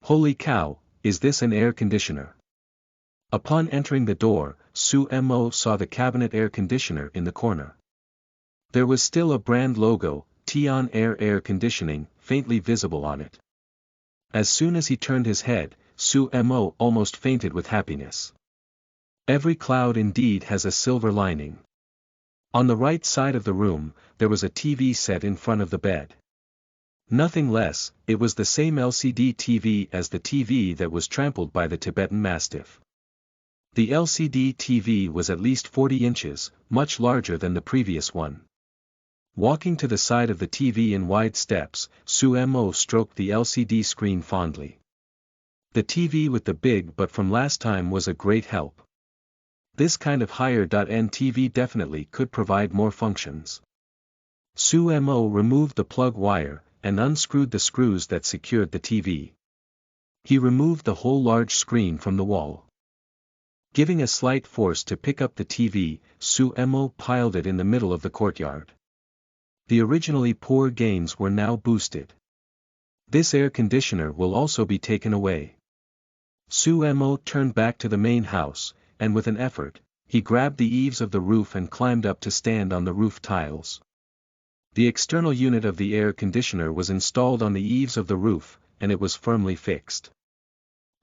Speaker 1: Holy cow, is this an air conditioner? Upon entering the door, Sumo saw the cabinet air conditioner in the corner. There was still a brand logo, Tion Air Conditioning, faintly visible on it. As soon as he turned his head, Sumo almost fainted with happiness. Every cloud indeed has a silver lining. On the right side of the room, there was a TV set in front of the bed. Nothing less, it was the same LCD TV as the TV that was trampled by the Tibetan Mastiff. The LCD TV was at least 40 inches, much larger than the previous one. Walking to the side of the TV in wide steps, Sumo stroked the LCD screen fondly. The TV with the big but from last time was a great help. This kind of higher-end TV definitely could provide more functions. Sumo removed the plug wire, and unscrewed the screws that secured the TV. He removed the whole large screen from the wall. Giving a slight force to pick up the TV, Sumo piled it in the middle of the courtyard. The originally poor gains were now boosted. This air conditioner will also be taken away. Sumo turned back to the main house, and with an effort, he grabbed the eaves of the roof and climbed up to stand on the roof tiles. The external unit of the air conditioner was installed on the eaves of the roof, and it was firmly fixed.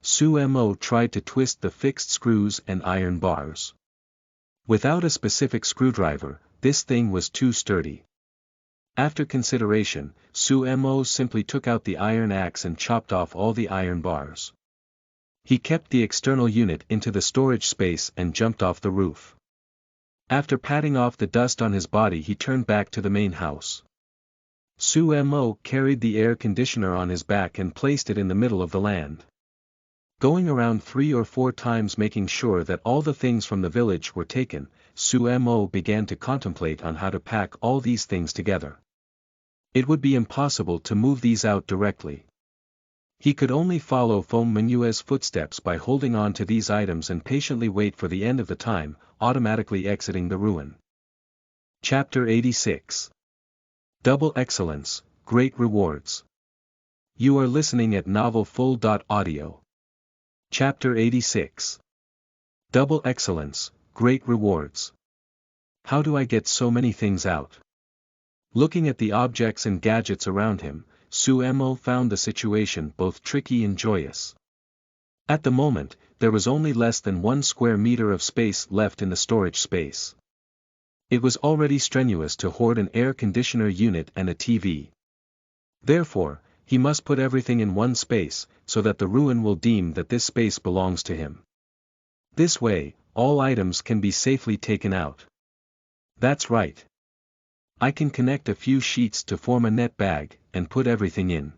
Speaker 1: Sumo tried to twist the fixed screws and iron bars. Without a specific screwdriver, this thing was too sturdy. After consideration, Sumo simply took out the iron axe and chopped off all the iron bars. He kept the external unit into the storage space and jumped off the roof. After patting off the dust on his body he turned back to the main house. Sumo carried the air conditioner on his back and placed it in the middle of the land. Going around 3 or 4 times making sure that all the things from the village were taken, Sumo began to contemplate on how to pack all these things together. It would be impossible to move these out directly. He could only follow Fomunue's footsteps by holding on to these items and patiently wait for the end of the time, automatically exiting the ruin. Chapter 86. Double Excellence, Great Rewards. You are listening at novelfull.audio. Chapter 86. Double Excellence, Great Rewards. How do I get so many things out? Looking at the objects and gadgets around him, Sumo found the situation both tricky and joyous. At the moment, there was only less than 1 square meter of space left in the storage space. It was already strenuous to hoard an air conditioner unit and a TV. Therefore, he must put everything in one space, so that the ruin will deem that this space belongs to him. This way, all items can be safely taken out. That's right. I can connect a few sheets to form a net bag, and put everything in.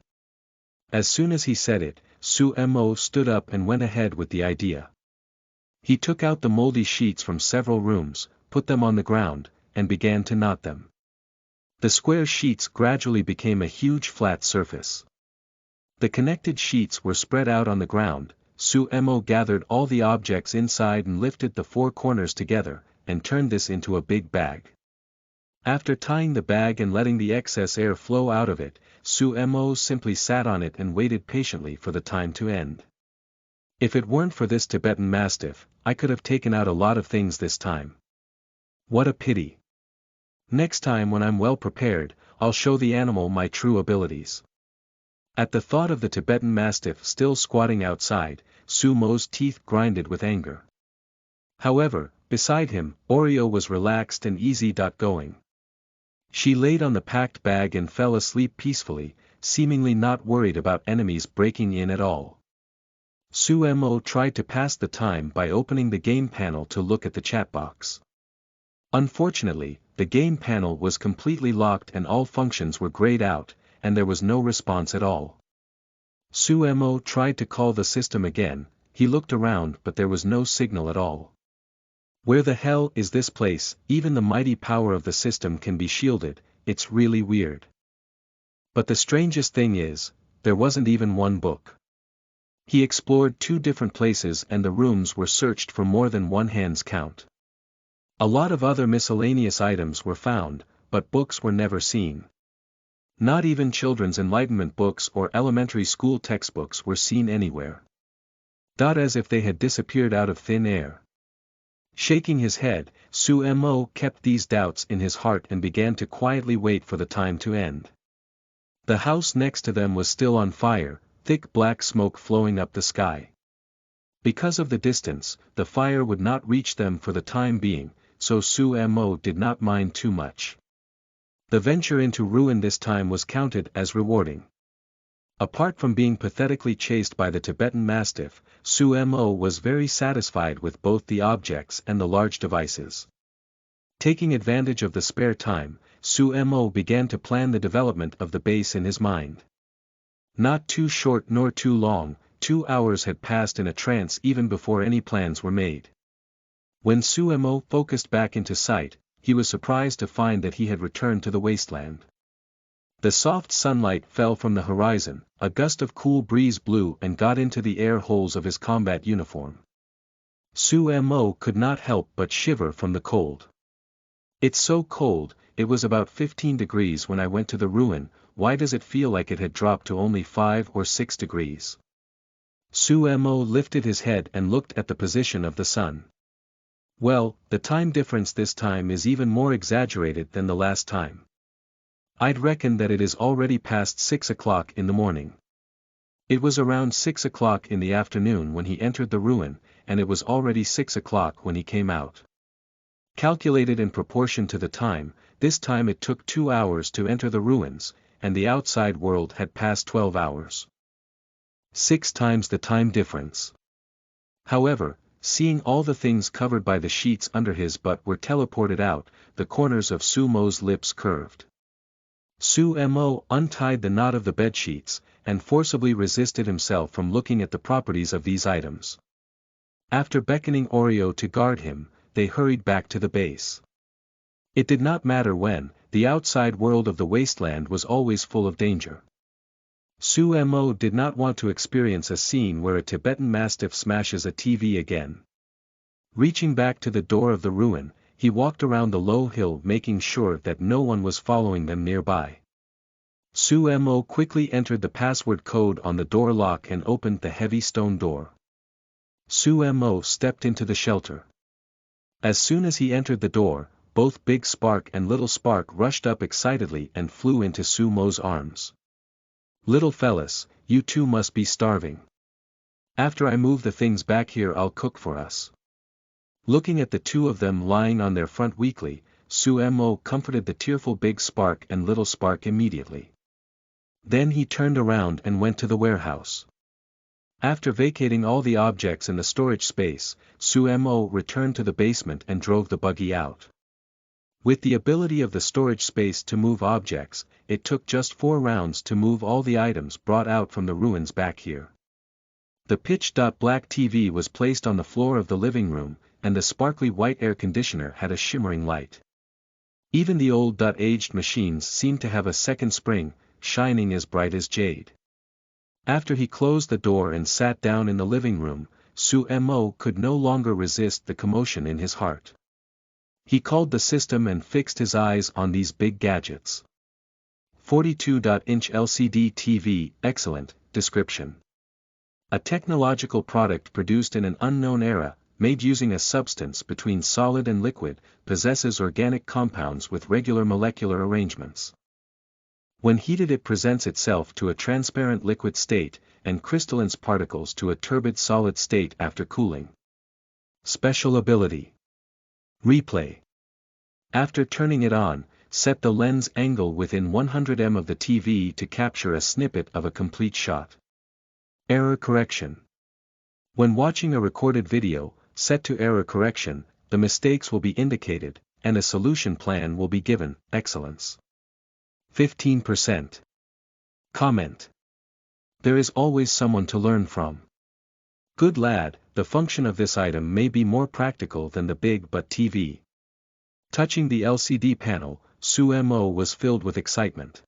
Speaker 1: As soon as he said it, Sumo stood up and went ahead with the idea. He took out the moldy sheets from several rooms, put them on the ground, and began to knot them. The square sheets gradually became a huge flat surface. The connected sheets were spread out on the ground. Sumo gathered all the objects inside and lifted the 4 corners together, and turned this into a big bag. After tying the bag and letting the excess air flow out of it, Sumo simply sat on it and waited patiently for the time to end. If it weren't for this Tibetan Mastiff, I could have taken out a lot of things this time. What a pity. Next time when I'm well prepared, I'll show the animal my true abilities. At the thought of the Tibetan Mastiff still squatting outside, Sumo's teeth grinded with anger. However, beside him, Oreo was relaxed and easy-going. She laid on the packed bag and fell asleep peacefully, seemingly not worried about enemies breaking in at all. Sumo tried to pass the time by opening the game panel to look at the chat box. Unfortunately, the game panel was completely locked and all functions were grayed out, and there was no response at all. Sumo tried to call the system again. He looked around but there was no signal at all. Where the hell is this place? Even the mighty power of the system can be shielded, it's really weird. But the strangest thing is, there wasn't even one book. He explored 2 different places and the rooms were searched for more than one hand's count. A lot of other miscellaneous items were found, but books were never seen. Not even children's enlightenment books or elementary school textbooks were seen anywhere. As if they had disappeared out of thin air. Shaking his head, Sumo kept these doubts in his heart and began to quietly wait for the time to end. The house next to them was still on fire, thick black smoke flowing up the sky. Because of the distance, the fire would not reach them for the time being, so Sumo did not mind too much. The venture into ruin this time was counted as rewarding. Apart from being pathetically chased by the Tibetan Mastiff, Sumo was very satisfied with both the objects and the large devices. Taking advantage of the spare time, Sumo began to plan the development of the base in his mind. Not too short nor too long, 2 hours had passed in a trance even before any plans were made. When Sumo focused back into sight, he was surprised to find that he had returned to the wasteland. The soft sunlight fell from the horizon, a gust of cool breeze blew and got into the air holes of his combat uniform. Sumo could not help but shiver from the cold. It's so cold, it was about 15 degrees when I went to the ruin, why does it feel like it had dropped to only 5 or 6 degrees? Sumo lifted his head and looked at the position of the sun. Well, the time difference this time is even more exaggerated than the last time. I'd reckon that it is already past 6 o'clock in the morning. It was around 6 o'clock in the afternoon when he entered the ruin, and it was already 6 o'clock when he came out. Calculated in proportion to the time, this time it took 2 hours to enter the ruins, and the outside world had passed 12 hours. 6 times the time difference. However, seeing all the things covered by the sheets under his butt were teleported out, the corners of Sumo's lips curved. Sumo untied the knot of the bedsheets, and forcibly resisted himself from looking at the properties of these items. After beckoning Oreo to guard him, they hurried back to the base. It did not matter when, the outside world of the wasteland was always full of danger. Sumo did not want to experience a scene where a Tibetan Mastiff smashes a TV again. Reaching back to the door of the ruin, he walked around the low hill making sure that no one was following them nearby. Sumo quickly entered the password code on the door lock and opened the heavy stone door. Sumo stepped into the shelter. As soon as he entered the door, both Big Spark and Little Spark rushed up excitedly and flew into Sumo's arms. "Little fellas, you two must be starving. After I move the things back here I'll cook for us." Looking at the two of them lying on their front weakly, Sumo comforted the tearful Big Spark and Little Spark immediately. Then he turned around and went to the warehouse. After vacating all the objects in the storage space, Sumo returned to the basement and drove the buggy out. With the ability of the storage space to move objects, it took just 4 rounds to move all the items brought out from the ruins back here. The pitch-black TV was placed on the floor of the living room, and the sparkly white air conditioner had a shimmering light. Even the old-aged machines seemed to have a second spring, shining as bright as jade. After he closed the door and sat down in the living room, Sumo could no longer resist the commotion in his heart. He called the system and fixed his eyes on these big gadgets. 42-inch LCD TV, excellent, description. A technological product produced in an unknown era, made using a substance between solid and liquid, possesses organic compounds with regular molecular arrangements. When heated it presents itself to a transparent liquid state, and crystalline particles to a turbid solid state after cooling. Special ability. Replay. After turning it on, set the lens angle within 100 m of the TV to capture a snippet of a complete shot. Error correction. When watching a recorded video, set to error correction, the mistakes will be indicated, and a solution plan will be given. Excellence. 15%. Comment. There is always someone to learn from. Good lad, the function of this item may be more practical than the big butt TV. Touching the LCD panel, Sue Mo was filled with excitement.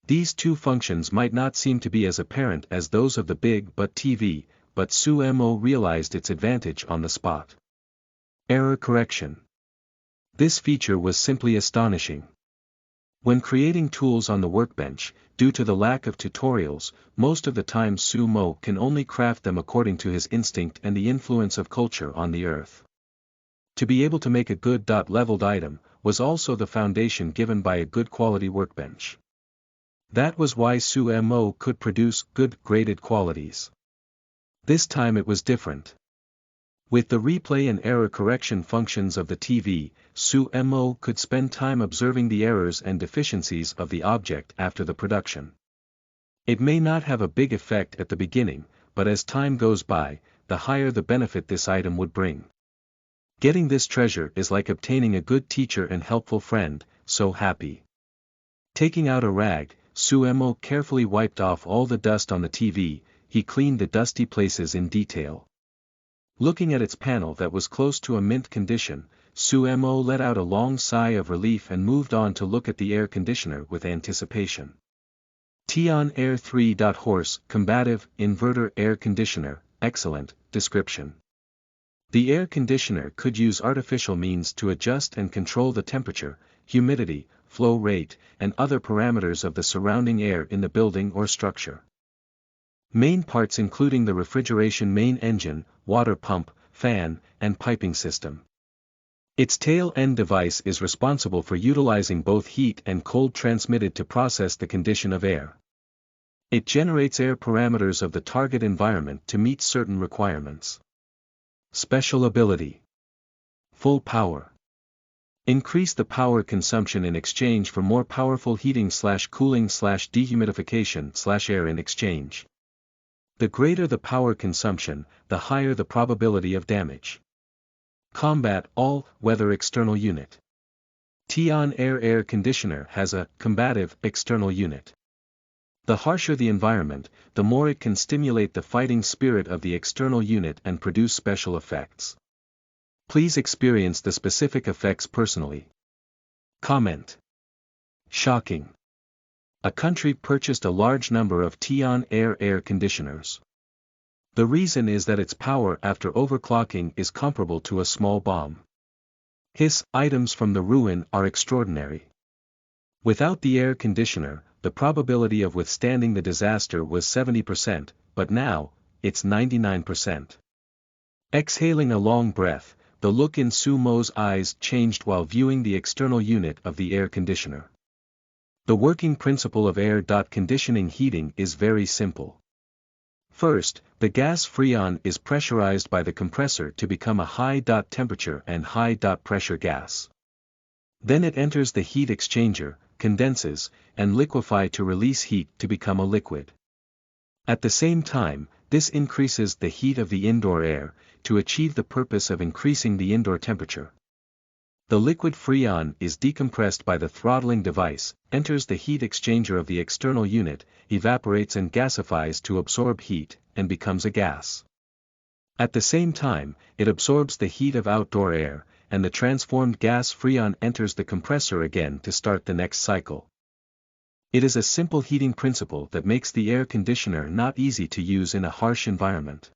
Speaker 1: These two functions might not seem to be as apparent as those of the big butt TV, but Sue Mo realized its advantage on the spot. Error correction. This feature was simply astonishing. When creating tools on the workbench, due to the lack of tutorials, most of the time Sue Mo can only craft them according to his instinct and the influence of culture on the earth. To be able to make a good leveled item, was also the foundation given by a good quality workbench. That was why Sue Mo could produce good graded qualities. This time it was different. With the replay and error correction functions of the TV, Sue Mo could spend time observing the errors and deficiencies of the object after the production. It may not have a big effect at the beginning, but as time goes by, the higher the benefit this item would bring. Getting this treasure is like obtaining a good teacher and helpful friend, so happy. Taking out a rag, Sue Mo carefully wiped off all the dust on the TV, he cleaned the dusty places in detail. Looking at its panel that was close to a mint condition, Sue Mo let out a long sigh of relief and moved on to look at the air conditioner with anticipation. Tion Air 3. Horse, combative, inverter air conditioner, excellent, description. The air conditioner could use artificial means to adjust and control the temperature, humidity, flow rate, and other parameters of the surrounding air in the building or structure. Main parts including the refrigeration main engine, water pump, fan, and piping system. Its tail-end device is responsible for utilizing both heat and cold transmitted to process the condition of air. It generates air parameters of the target environment to meet certain requirements. Special ability. Full power. Increase the power consumption in exchange for more powerful heating/cooling/dehumidification/air in exchange. The greater the power consumption, the higher the probability of damage. Combat all-weather external unit. Tion air conditioner has a combative external unit. The harsher the environment, the more it can stimulate the fighting spirit of the external unit and produce special effects. Please experience the specific effects personally. Comment. Shocking. A country purchased a large number of Tion air conditioners. The reason is that its power after overclocking is comparable to a small bomb. His items from the ruin are extraordinary. Without the air conditioner, the probability of withstanding the disaster was 70%, but now, it's 99%. Exhaling a long breath, the look in Sue Mo's eyes changed while viewing the external unit of the air conditioner. The working principle of air conditioning heating is very simple. First, the gas freon is pressurized by the compressor to become a high temperature and high pressure gas. Then it enters the heat exchanger, condenses, and liquefy to release heat to become a liquid. At the same time, this increases the heat of the indoor air, to achieve the purpose of increasing the indoor temperature. The liquid freon is decompressed by the throttling device, enters the heat exchanger of the external unit, evaporates and gasifies to absorb heat, and becomes a gas. At the same time, it absorbs the heat of outdoor air, and the transformed gas freon enters the compressor again to start the next cycle. It is a simple heating principle that makes the air conditioner not easy to use in a harsh environment.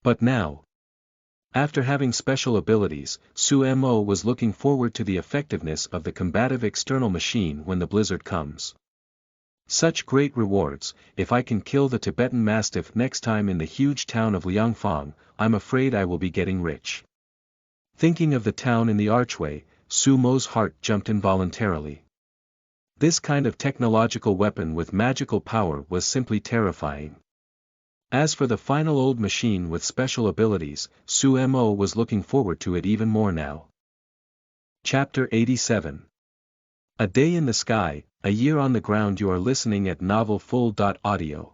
Speaker 1: But now, after having special abilities, Sue Mo was looking forward to the effectiveness of the combative external machine when the blizzard comes. Such great rewards. If I can kill the Tibetan Mastiff next time in the huge town of Liangfang, I'm afraid I will be getting rich. Thinking of the town in the archway, Su Mo's heart jumped involuntarily. This kind of technological weapon with magical power was simply terrifying. As for the final old machine with special abilities, Su Mo was looking forward to it even more now. Chapter 87. A Day in the Sky, A Year on the Ground. You are listening at novelfull.audio.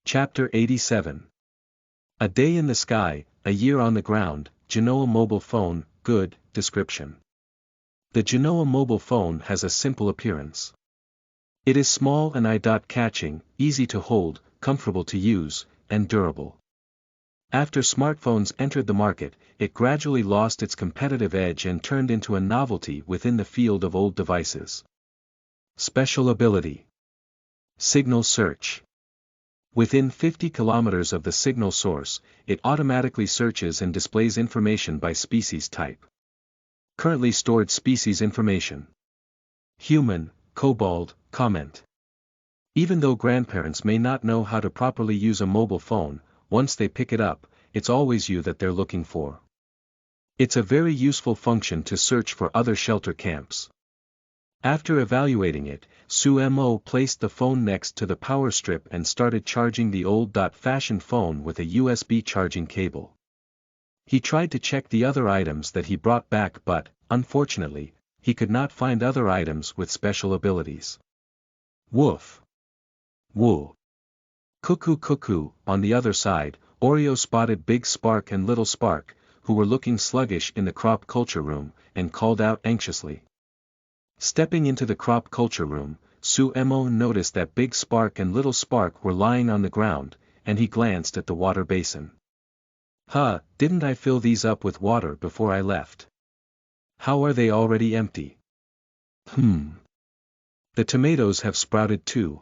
Speaker 1: Chapter 87. A Day in the Sky, A Year on the Ground, Genoa Mobile Phone, Good, Description. The Genoa mobile phone has a simple appearance. It is small and eye-catching, easy to hold, comfortable to use, and durable. After smartphones entered the market, it gradually lost its competitive edge and turned into a novelty within the field of old devices. Special ability. Signal search. Within 50 kilometers of the signal source, it automatically searches and displays information by species type. Currently stored species information. Human, kobold, comment. Even though grandparents may not know how to properly use a mobile phone, once they pick it up, it's always you that they're looking for. It's a very useful function to search for other shelter camps. After evaluating it, Su Mo placed the phone next to the power strip and started charging the old-fashioned phone with a USB charging cable. He tried to check the other items that he brought back but, unfortunately, he could not find other items with special abilities. Woof. Woo. Cuckoo cuckoo. On the other side, Oreo spotted Big Spark and Little Spark, who were looking sluggish in the crop culture room, and called out anxiously. Stepping into the crop culture room, Su Mo noticed that Big Spark and Little Spark were lying on the ground, and he glanced at the water basin. Didn't I fill these up with water before I left? How are they already empty? The tomatoes have sprouted too.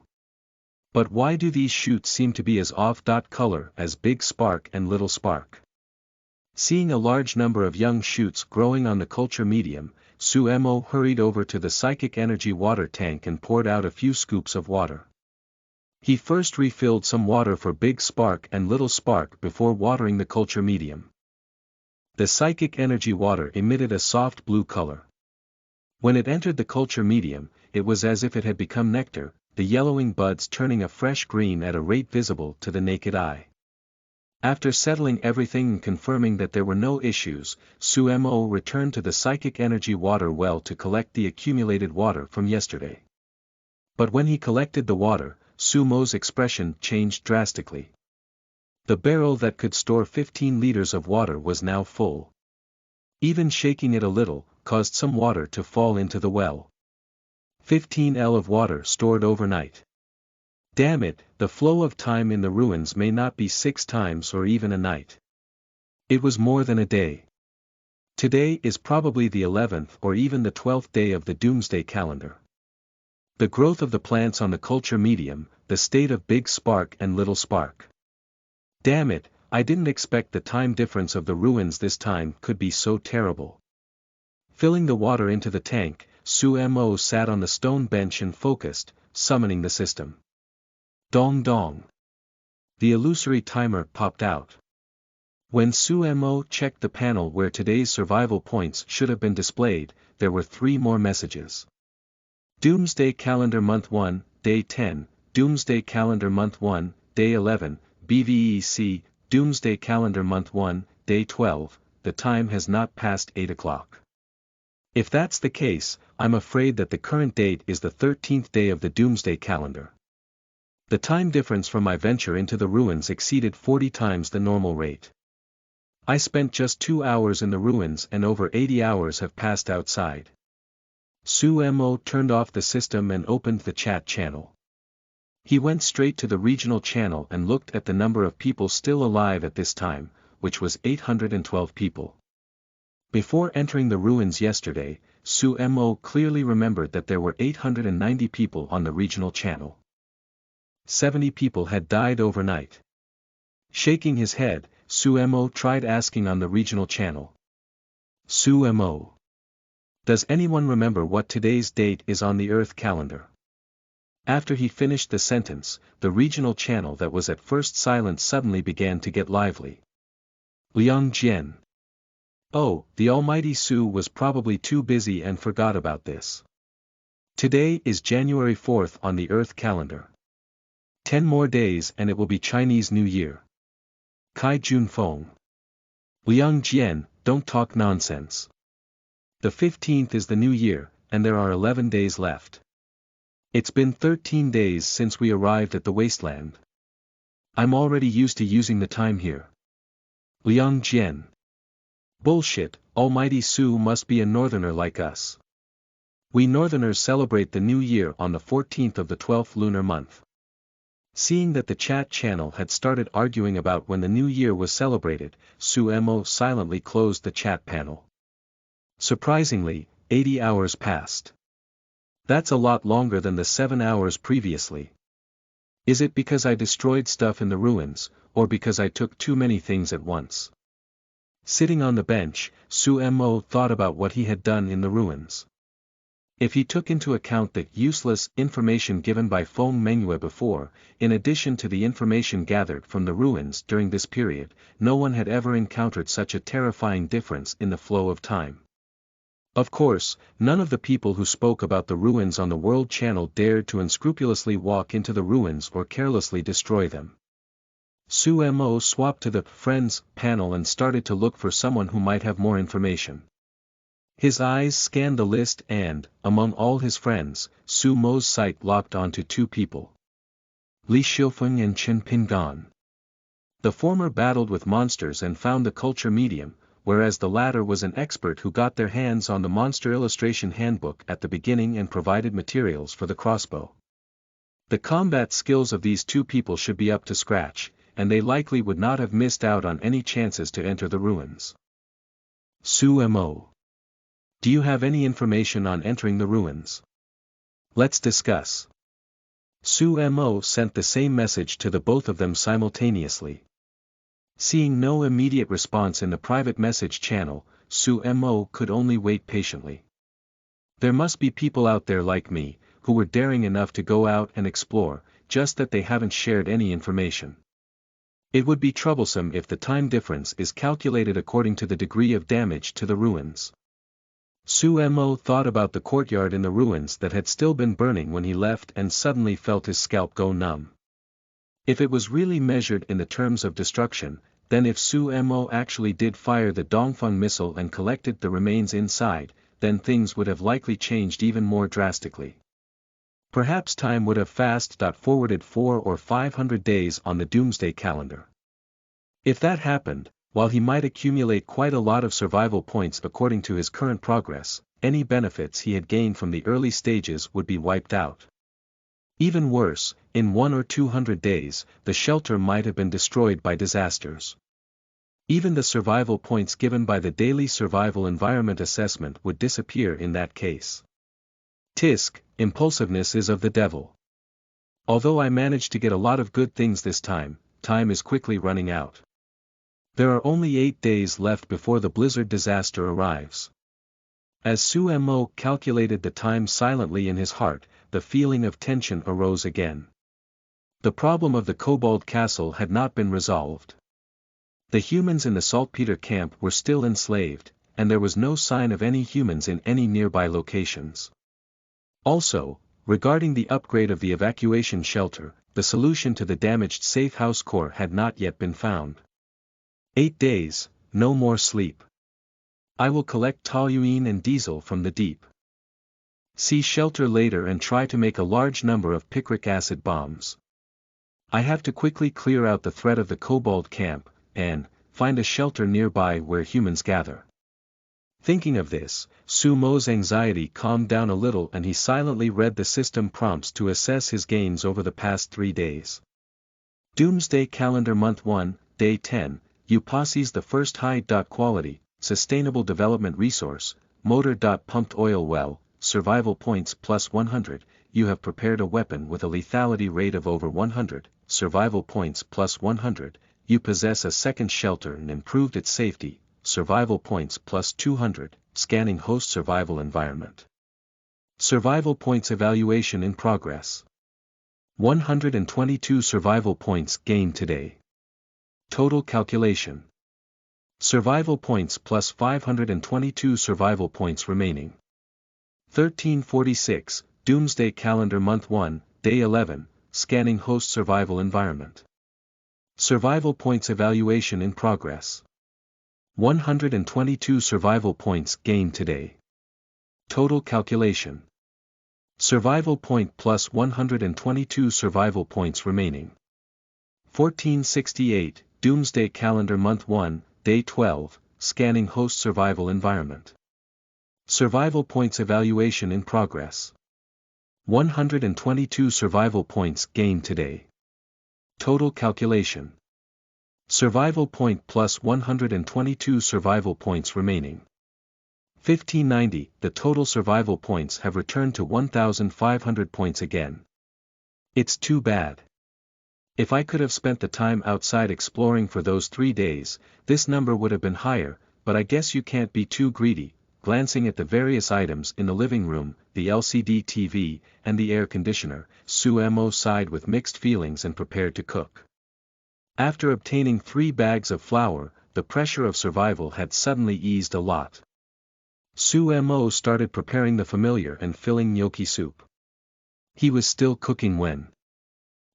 Speaker 1: But why do these shoots seem to be as off-color as Big Spark and Little Spark? Seeing a large number of young shoots growing on the culture medium, Su Mo hurried over to the psychic energy water tank and poured out a few scoops of water. He first refilled some water for Big Spark and Little Spark before watering the culture medium. The psychic energy water emitted a soft blue color. When it entered the culture medium, it was as if it had become nectar, the yellowing buds turning a fresh green at a rate visible to the naked eye. After settling everything and confirming that there were no issues, Su Mo returned to the psychic energy water well to collect the accumulated water from yesterday. But when he collected the water, Su Mo's expression changed drastically. The barrel that could store 15 liters of water was now full. Even shaking it a little, caused some water to fall into the well. 15 L of water stored overnight. Damn it, the flow of time in the ruins may not be 6 times or even a night. It was more than a day. Today is probably the 11th or even the 12th day of the doomsday calendar. The growth of the plants on the culture medium, the state of Big Spark and Little Spark. Damn it, I didn't expect the time difference of the ruins this time could be so terrible. Filling the water into the tank, Su Mo sat on the stone bench and focused, summoning the system. Dong dong. The illusory timer popped out. When Su Mo checked the panel where today's survival points should have been displayed, there were 3 more messages. Doomsday Calendar Month 1, Day 10, Doomsday Calendar Month 1, Day 11, BVEC, Doomsday Calendar Month 1, Day 12, the time has not passed 8 o'clock. If that's the case, I'm afraid that the current date is the 13th day of the Doomsday Calendar. The time difference from my venture into the ruins exceeded 40 times the normal rate. I spent just 2 hours in the ruins and over 80 hours have passed outside. Su Mo turned off the system and opened the chat channel. He went straight to the regional channel and looked at the number of people still alive at this time, which was 812 people. Before entering the ruins yesterday, Su Mo clearly remembered that there were 890 people on the regional channel. 70 people had died overnight. Shaking his head, Su Mo tried asking on the regional channel. Su Mo. Does anyone remember what today's date is on the Earth calendar? After he finished the sentence, the regional channel that was at first silent suddenly began to get lively. Liang Jian. Oh, the almighty Su was probably too busy and forgot about this. Today is January 4th on the Earth calendar. 10 more days and it will be Chinese New Year. Kai Junfeng. Liang Jian, don't talk nonsense. The 15th is the new year, and there are 11 days left. It's been 13 days since we arrived at the wasteland. I'm already used to using the time here. Liang Jian. Bullshit, almighty Su must be a northerner like us. We northerners celebrate the new year on the 14th of the 12th lunar month. Seeing that the chat channel had started arguing about when the new year was celebrated, Su Mo silently closed the chat panel. Surprisingly, 80 hours passed. That's a lot longer than the 7 hours previously. Is it because I destroyed stuff in the ruins, or because I took too many things at once? Sitting on the bench, Su Mo thought about what he had done in the ruins. If he took into account the useless information given by Feng Mengyue before, in addition to the information gathered from the ruins during this period, no one had ever encountered such a terrifying difference in the flow of time. Of course, none of the people who spoke about the ruins on the World Channel dared to unscrupulously walk into the ruins or carelessly destroy them. Su Mo swapped to the Friends panel and started to look for someone who might have more information. His eyes scanned the list and, among all his friends, Su Mo's sight locked onto two people. Li Shifeng and Chen Pingan. The former battled with monsters and found the culture medium, whereas the latter was an expert who got their hands on the monster illustration handbook at the beginning and provided materials for the crossbow. The combat skills of these two people should be up to scratch, and they likely would not have missed out on any chances to enter the ruins. Su Mo. Do you have any information on entering the ruins? Let's discuss. Su Mo sent the same message to the both of them simultaneously. Seeing no immediate response in the private message channel, Su Mo could only wait patiently. There must be people out there like me, who were daring enough to go out and explore, just that they haven't shared any information. It would be troublesome if the time difference is calculated according to the degree of damage to the ruins. Su Mo thought about the courtyard in the ruins that had still been burning when he left and suddenly felt his scalp go numb. If it was really measured in the terms of destruction, then if Su Mo actually did fire the Dongfeng missile and collected the remains inside, then things would have likely changed even more drastically. Perhaps time would have fast-forwarded 400 or 500 days on the doomsday calendar. If that happened, while he might accumulate quite a lot of survival points according to his current progress, any benefits he had gained from the early stages would be wiped out. Even worse, in 100 or 200 days, the shelter might have been destroyed by disasters. Even the survival points given by the daily survival environment assessment would disappear in that case. Tisk, impulsiveness is of the devil. Although I managed to get a lot of good things this time, time is quickly running out. There are only 8 days left before the blizzard disaster arrives. As Su Mo calculated the time silently in his heart, the feeling of tension arose again. The problem of the Kobold Castle had not been resolved. The humans in the Saltpeter camp were still enslaved, and there was no sign of any humans in any nearby locations. Also, regarding the upgrade of the evacuation shelter, the solution to the damaged safe house core had not yet been found. 8 days, no more sleep. I will collect toluene and diesel from the deep. See shelter later and try to make a large number of picric acid bombs. I have to quickly clear out the threat of the Kobold camp, and find a shelter nearby where humans gather. Thinking of this, Su Mo's anxiety calmed down a little and he silently read the system prompts to assess his gains over the past 3 days. Doomsday Calendar Month 1, Day 10, you possess the first high-quality, sustainable development resource, motor-pumped oil well, survival points plus 100, you have prepared a weapon with a lethality rate of over 100, survival points plus 100, you possess a second shelter and improved its safety, survival points plus 200, scanning host survival environment. Survival points evaluation in progress. 122 survival points gained today. Total calculation. Survival points plus 522 survival points remaining. 1346, Doomsday Calendar Month 1, Day 11, Scanning Host Survival Environment. Survival points evaluation in progress. 122 survival points gained today. Total calculation. Survival point plus 122 survival points remaining. 1468, Doomsday Calendar Month 1, Day 12, Scanning Host Survival Environment. Survival points evaluation in progress. 122 survival points gained today. Total calculation. Survival point plus 122 survival points remaining. 1590, the total survival points have returned to 1,500 points again. It's too bad. If I could have spent the time outside exploring for those 3 days, this number would have been higher, but I guess you can't be too greedy. Glancing at the various items in the living room, the LCD TV, and the air conditioner, Sue Mo sighed with mixed feelings and prepared to cook. After obtaining 3 bags of flour, the pressure of survival had suddenly eased a lot. Sue Mo started preparing the familiar and filling gnocchi soup. He was still cooking when.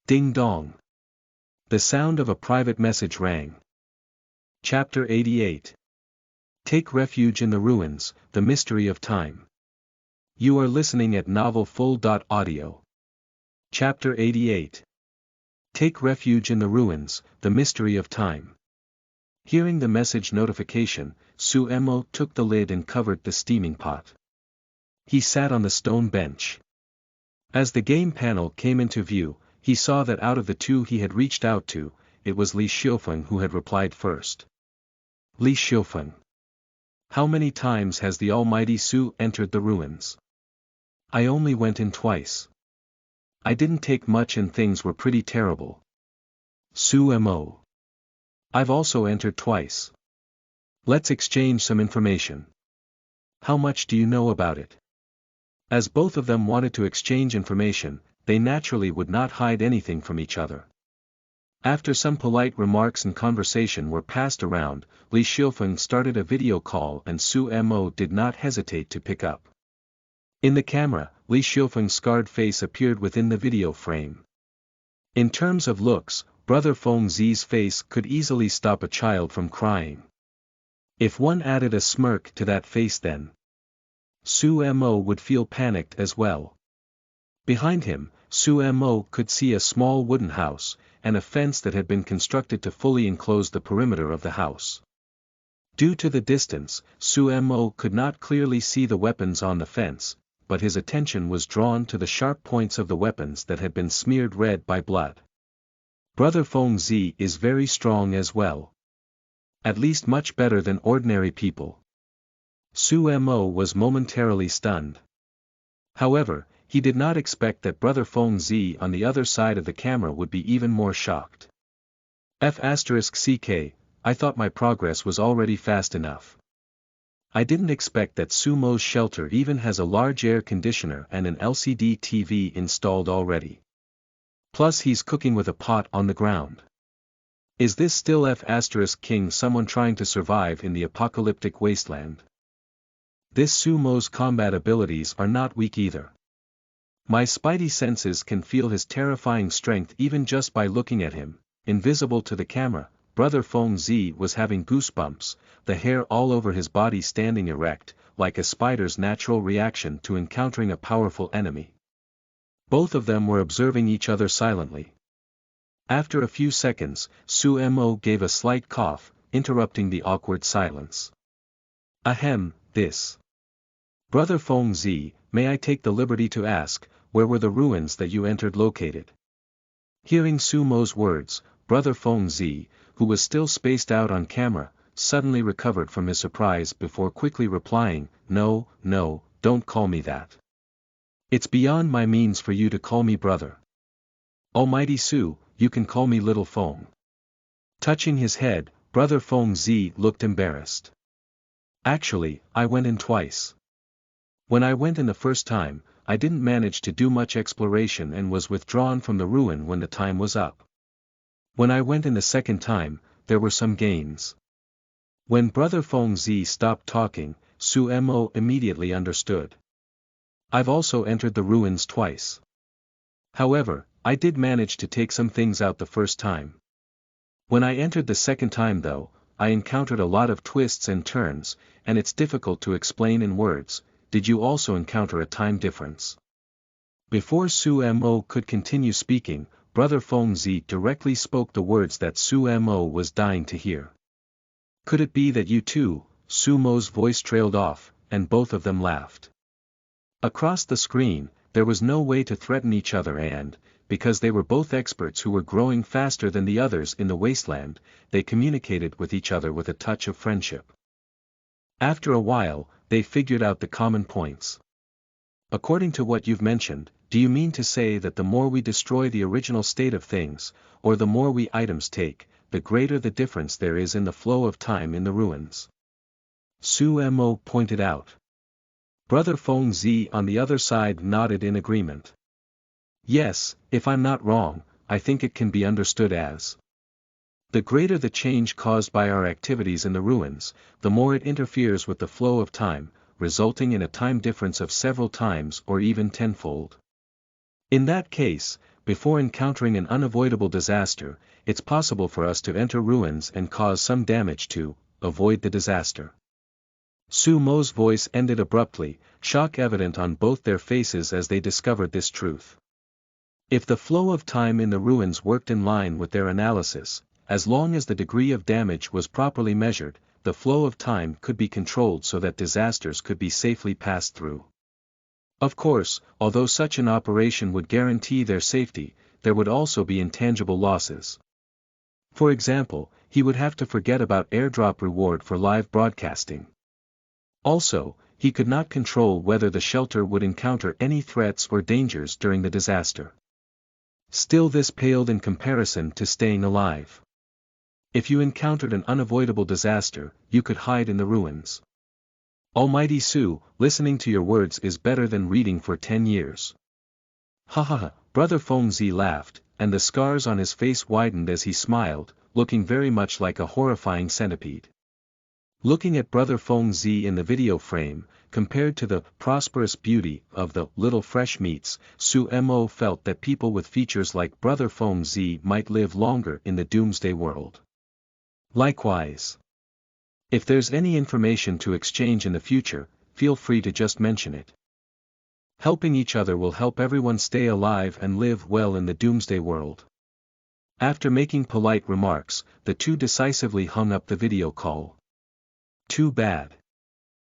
Speaker 1: Ding dong. The sound of a private message rang. Chapter 88. Take refuge in the ruins, the mystery of time. You are listening at novelfull.audio. Chapter 88. Take refuge in the ruins, the mystery of time. Hearing the message notification, Sue Mo took the lid and covered the steaming pot. He sat on the stone bench. As the game panel came into view, he saw that out of the 2 he had reached out to, it was Li Xiufeng who had replied first. Li Xiufeng. How many times has the almighty Sue entered the ruins? I only went in twice. I didn't take much and things were pretty terrible. Sue Mo. I've also entered twice. Let's exchange some information. How much do you know about it? As both of them wanted to exchange information, they naturally would not hide anything from each other. After some polite remarks and conversation were passed around, Li Xiufeng started a video call and Sue Mo did not hesitate to pick up. In the camera, Li Xiufeng's scarred face appeared within the video frame. In terms of looks, Brother Feng Zi's face could easily stop a child from crying. If one added a smirk to that face then, Sue Mo would feel panicked as well. Behind him, Sue Mo could see a small wooden house, and a fence that had been constructed to fully enclose the perimeter of the house. Due to the distance, Sue Mo could not clearly see the weapons on the fence, but his attention was drawn to the sharp points of the weapons that had been smeared red by blood. Brother Feng Zi is very strong as well. At least much better than ordinary people. Sue Mo was momentarily stunned. However, he did not expect that Brother Feng Zi on the other side of the camera would be even more shocked. F***ck, I thought my progress was already fast enough. I didn't expect that Sumo's shelter even has a large air conditioner and an LCD TV installed already. Plus he's cooking with a pot on the ground. Is this still F***king someone trying to survive in the apocalyptic wasteland? This Sumo's combat abilities are not weak either. My spidey senses can feel his terrifying strength even just by looking at him. Invisible to the camera, Brother Feng Zi was having goosebumps, the hair all over his body standing erect, like a spider's natural reaction to encountering a powerful enemy. Both of them were observing each other silently. After a few seconds, Sue Mo gave a slight cough, interrupting the awkward silence. Ahem, this. Brother Feng Zi, may I take the liberty to ask, where were the ruins that you entered located? Hearing Sue Mo's words, Brother Feng Zi, who was still spaced out on camera, suddenly recovered from his surprise before quickly replying, No, don't call me that. It's beyond my means for you to call me brother. Almighty Sue, you can call me Little Feng. Touching his head, Brother Feng Zi looked embarrassed. Actually, I went in twice. When I went in the first time, I didn't manage to do much exploration and was withdrawn from the ruin when the time was up. When I went in the second time, there were some gains. When Brother Feng Zi stopped talking, Su Mo immediately understood. I've also entered the ruins twice. However, I did manage to take some things out the first time. When I entered the second time though, I encountered a lot of twists and turns, and it's difficult to explain in words. Did you also encounter a time difference? Before Su Mo could continue speaking, Brother Feng Zi directly spoke the words that Su Mo was dying to hear. Could it be that you too? Su Mo's voice trailed off, and both of them laughed. Across the screen, there was no way to threaten each other and, because they were both experts who were growing faster than the others in the wasteland, they communicated with each other with a touch of friendship. After a while, they figured out the common points. According to what you've mentioned, do you mean to say that the more we destroy the original state of things, or the more we items take, the greater the difference there is in the flow of time in the ruins? Su Mo pointed out. Brother Feng Zi on the other side nodded in agreement. Yes, if I'm not wrong, I think it can be understood as the greater the change caused by our activities in the ruins, the more it interferes with the flow of time, resulting in a time difference of several times or even tenfold. In that case, before encountering an unavoidable disaster, it's possible for us to enter ruins and cause some damage to avoid the disaster. Su Mo's voice ended abruptly, shock evident on both their faces as they discovered this truth. If the flow of time in the ruins worked in line with their analysis, as long as the degree of damage was properly measured, the flow of time could be controlled so that disasters could be safely passed through. Of course, although such an operation would guarantee their safety, there would also be intangible losses. For example, he would have to forget about airdrop reward for live broadcasting. Also, he could not control whether the shelter would encounter any threats or dangers during the disaster. Still, this paled in comparison to staying alive. If you encountered an unavoidable disaster, you could hide in the ruins. Almighty Su, listening to your words is better than reading for 10 years. Ha ha ha, Brother Feng Zi laughed, and the scars on his face widened as he smiled, looking very much like a horrifying centipede. Looking at Brother Feng Zi in the video frame, compared to the prosperous beauty of the little fresh meats, Su Mo felt that people with features like Brother Feng Zi might live longer in the doomsday world. Likewise, if there's any information to exchange in the future, feel free to just mention it. Helping each other will help everyone stay alive and live well in the doomsday world. After making polite remarks, the two decisively hung up the video call. Too bad.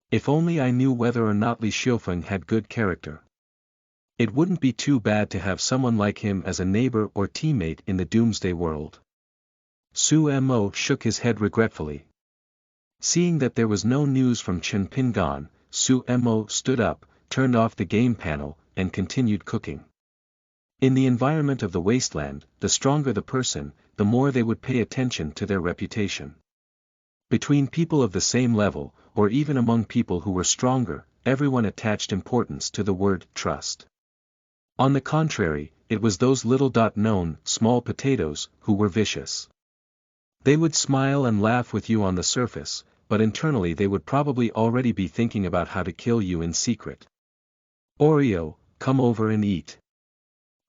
Speaker 1: If only I knew whether or not Li Xiufeng had good character. It wouldn't be too bad to have someone like him as a neighbor or teammate in the doomsday world. Su Mo shook his head regretfully. Seeing that there was no news from Chen Pingan, Su Mo stood up, turned off the game panel, and continued cooking. In the environment of the wasteland, the stronger the person, the more they would pay attention to their reputation. Between people of the same level, or even among people who were stronger, everyone attached importance to the word trust. On the contrary, it was those little-known, small potatoes, who were vicious. They would smile and laugh with you on the surface, but internally they would probably already be thinking about how to kill you in secret. Oreo, come over and eat.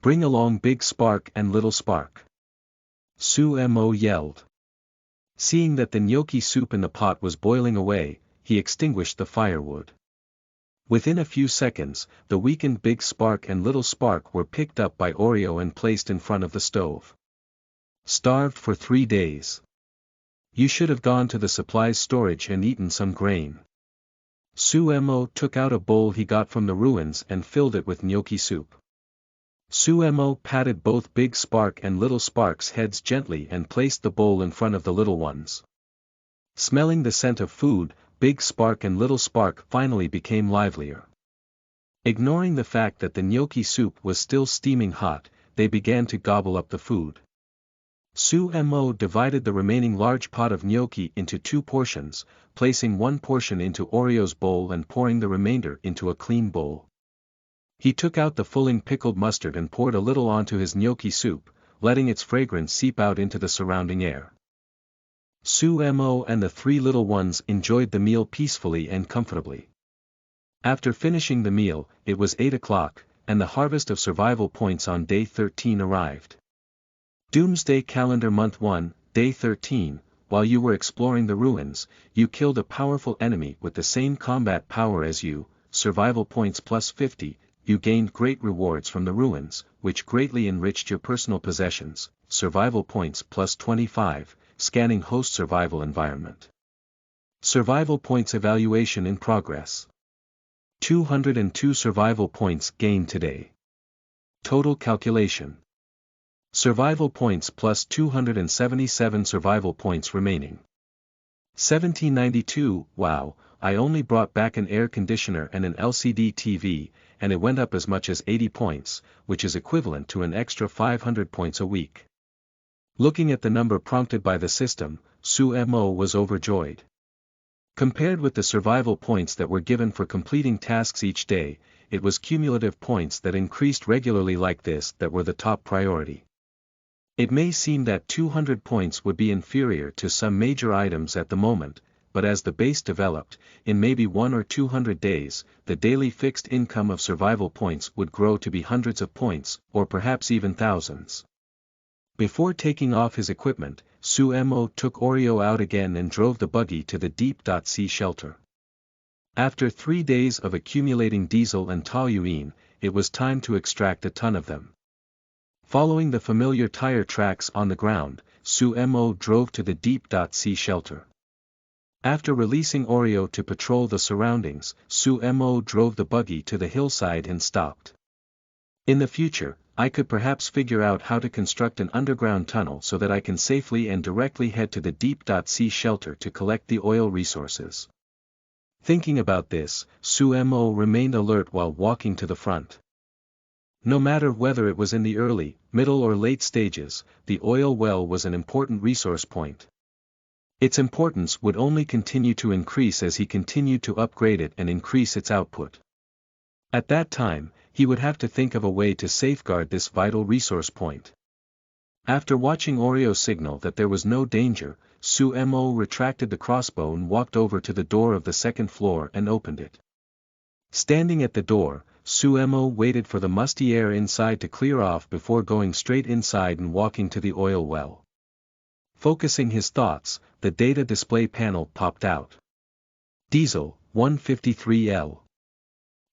Speaker 1: Bring along Big Spark and Little Spark. Su Mo yelled. Seeing that the gnocchi soup in the pot was boiling away, he extinguished the firewood. Within a few seconds, the weakened Big Spark and Little Spark were picked up by Oreo and placed in front of the stove. Starved for 3 days. You should have gone to the supplies storage and eaten some grain. Su Mo took out a bowl he got from the ruins and filled it with gnocchi soup. Su Mo patted both Big Spark and Little Spark's heads gently and placed the bowl in front of the little ones. Smelling the scent of food, Big Spark and Little Spark finally became livelier. Ignoring the fact that the gnocchi soup was still steaming hot, they began to gobble up the food. Su Mo divided the remaining large pot of gnocchi into 2 portions, placing 1 portion into Oreo's bowl and pouring the remainder into a clean bowl. He took out the fulling pickled mustard and poured a little onto his gnocchi soup, letting its fragrance seep out into the surrounding air. Sumo and the three little ones enjoyed the meal peacefully and comfortably. After finishing the meal, it was 8 o'clock, and the harvest of survival points on day 13 arrived. Doomsday Calendar Month 1, Day 13, while you were exploring the ruins, you killed a powerful enemy with the same combat power as you, survival points plus 50, you gained great rewards from the ruins, which greatly enriched your personal possessions, survival points plus 25, scanning host survival environment. Survival points evaluation in progress. 202 survival points gained today. Total calculation. Survival points plus 277 survival points remaining. 1792, wow, I only brought back an air conditioner and an LCD TV, and it went up as much as 80 points, which is equivalent to an extra 500 points a week. Looking at the number prompted by the system, Sumo was overjoyed. Compared with the survival points that were given for completing tasks each day, it was cumulative points that increased regularly like this that were the top priority. It may seem that 200 points would be inferior to some major items at the moment, but as the base developed, in maybe 1 or 200 days, the daily fixed income of survival points would grow to be hundreds of points, or perhaps even thousands. Before taking off his equipment, Sumo took Oreo out again and drove the buggy to the deep-sea shelter. After 3 days of accumulating diesel and toluene, it was time to extract a ton of them. Following the familiar tire tracks on the ground, Sumo drove to the deep-sea shelter. After releasing Oreo to patrol the surroundings, Sumo drove the buggy to the hillside and stopped. In the future, I could perhaps figure out how to construct an underground tunnel so that I can safely and directly head to the deep-sea shelter to collect the oil resources. Thinking about this, Sumo remained alert while walking to the front. No matter whether it was in the early, middle or late stages, the oil well was an important resource point. Its importance would only continue to increase as he continued to upgrade it and increase its output. At that time, he would have to think of a way to safeguard this vital resource point. After watching Oreo signal that there was no danger, Sumo retracted the crossbow and walked over to the door of the second floor and opened it. Standing at the door, Sumo waited for the musty air inside to clear off before going straight inside and walking to the oil well. Focusing his thoughts, the data display panel popped out. Diesel, 153 L.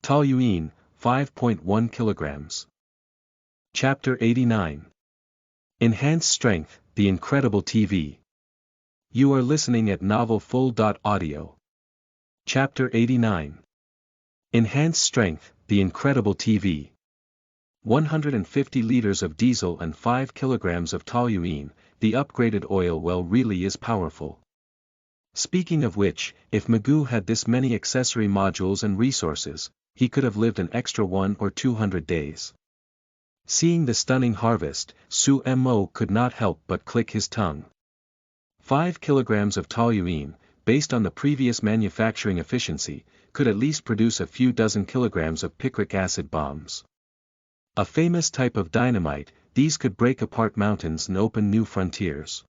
Speaker 1: Toluene, 5.1 kilograms. Chapter 89. Enhanced Strength, The Incredible TV. You are listening at novelfull.audio. Chapter 89. Enhanced Strength, The Incredible TV. 150 liters of diesel and 5 kilograms of toluene, the upgraded oil well really is powerful. Speaking of which, if Magoo had this many accessory modules and resources, he could have lived an extra 1 or 200 days. Seeing the stunning harvest, Sumo could not help but click his tongue. 5 kilograms of toluene, based on the previous manufacturing efficiency, could at least produce a few dozen kilograms of picric acid bombs. A famous type of dynamite, these could break apart mountains and open new frontiers.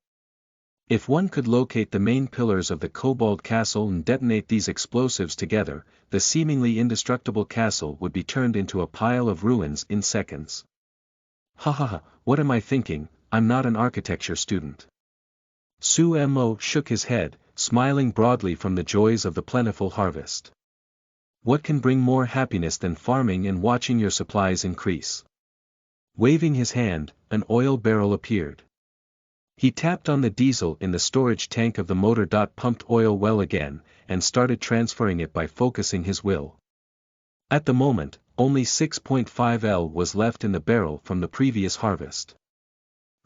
Speaker 1: If one could locate the main pillars of the Kobold Castle and detonate these explosives together, the seemingly indestructible castle would be turned into a pile of ruins in seconds. Ha, what am I thinking, I'm not an architecture student. Sumo shook his head, smiling broadly from the joys of the plentiful harvest. What can bring more happiness than farming and watching your supplies increase? Waving his hand, an oil barrel appeared. He tapped on the diesel in the storage tank of the motor-pumped oil well again, and started transferring it by focusing his will. At the moment, only 6.5 L was left in the barrel from the previous harvest.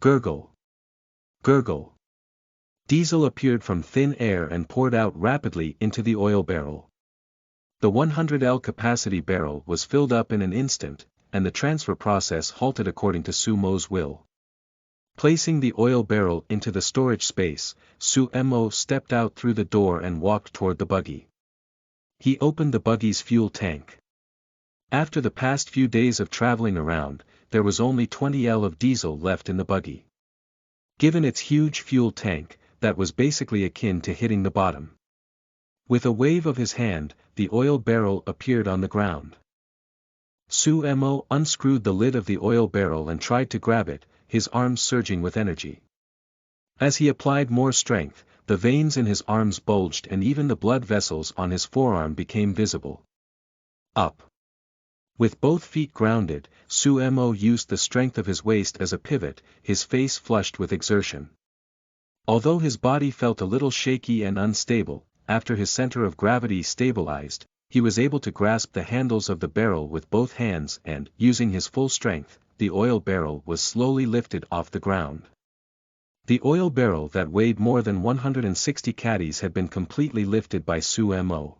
Speaker 1: Gurgle. Gurgle. Diesel appeared from thin air and poured out rapidly into the oil barrel. The 100 L capacity barrel was filled up in an instant, and the transfer process halted according to Sumo's will. Placing the oil barrel into the storage space, Sumo stepped out through the door and walked toward the buggy. He opened the buggy's fuel tank. After the past few days of traveling around, there was only 20 L of diesel left in the buggy. Given its huge fuel tank, that was basically akin to hitting the bottom. With a wave of his hand, the oil barrel appeared on the ground. Sumo unscrewed the lid of the oil barrel and tried to grab it, his arms surging with energy. As he applied more strength, the veins in his arms bulged and even the blood vessels on his forearm became visible. Up. With both feet grounded, Sumo used the strength of his waist as a pivot, his face flushed with exertion. Although his body felt a little shaky and unstable, after his center of gravity stabilized, he was able to grasp the handles of the barrel with both hands and, using his full strength, the oil barrel was slowly lifted off the ground. The oil barrel that weighed more than 160 caddies had been completely lifted by Sumo.